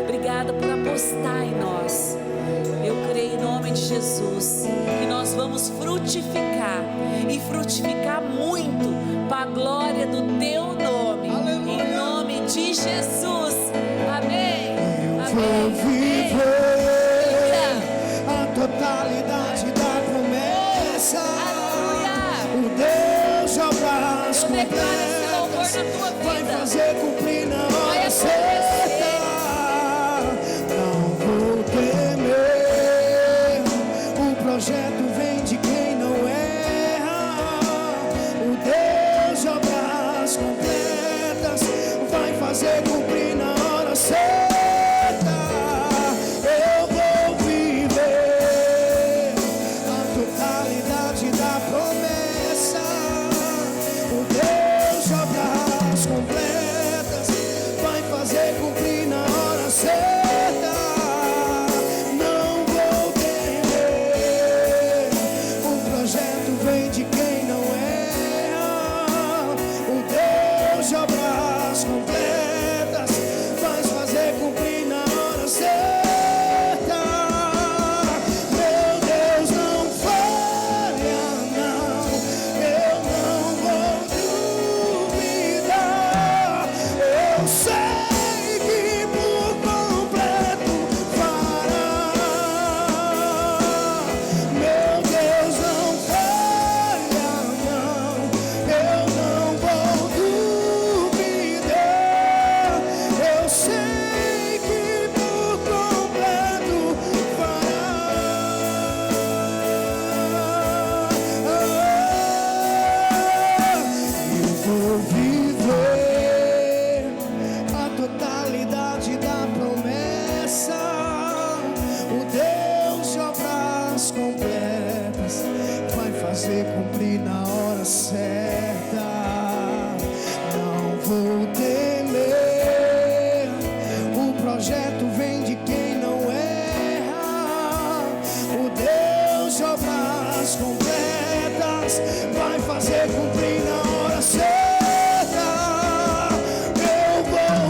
Obrigada por apostar em nós. Eu creio em nome de Jesus que nós vamos frutificar e frutificar muito para a glória do Teu nome. Aleluia. Em nome de Jesus. Amém. Eu vou viver a totalidade da promessa. O Deus de obras completas vai fazer cumprir na hora certa. Não vou temer, o projeto vem de quem não erra. O Deus de obras completas vai fazer cumprir na hora certa. Eu vou viver a totalidade da promessa. O Deus de obras completas vai fazer cumprir na hora certa. Não vou temer, o projeto vem de quem não erra. O Deus de obras completas vai fazer cumprir na hora certa. Meu Deus não falha, não. Eu não vou duvidar. Eu sei que por completo fará. Meu Deus não falha, não. Eu não vou duvidar. Eu sei que por completo eu vou viver a totalidade da promessa. O Deus de obras completas vai fazer cumprir na hora certa. Não vou temer, o projeto vem de quem não erra. O Deus de obras completas vai fazer cumprir na hora certa. Eu vou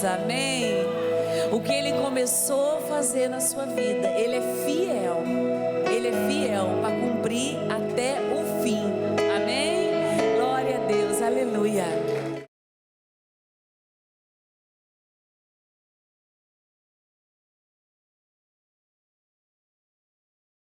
Deus, amém? O que Ele começou a fazer na sua vida, Ele é fiel para cumprir até o fim, amém? Glória a Deus, aleluia.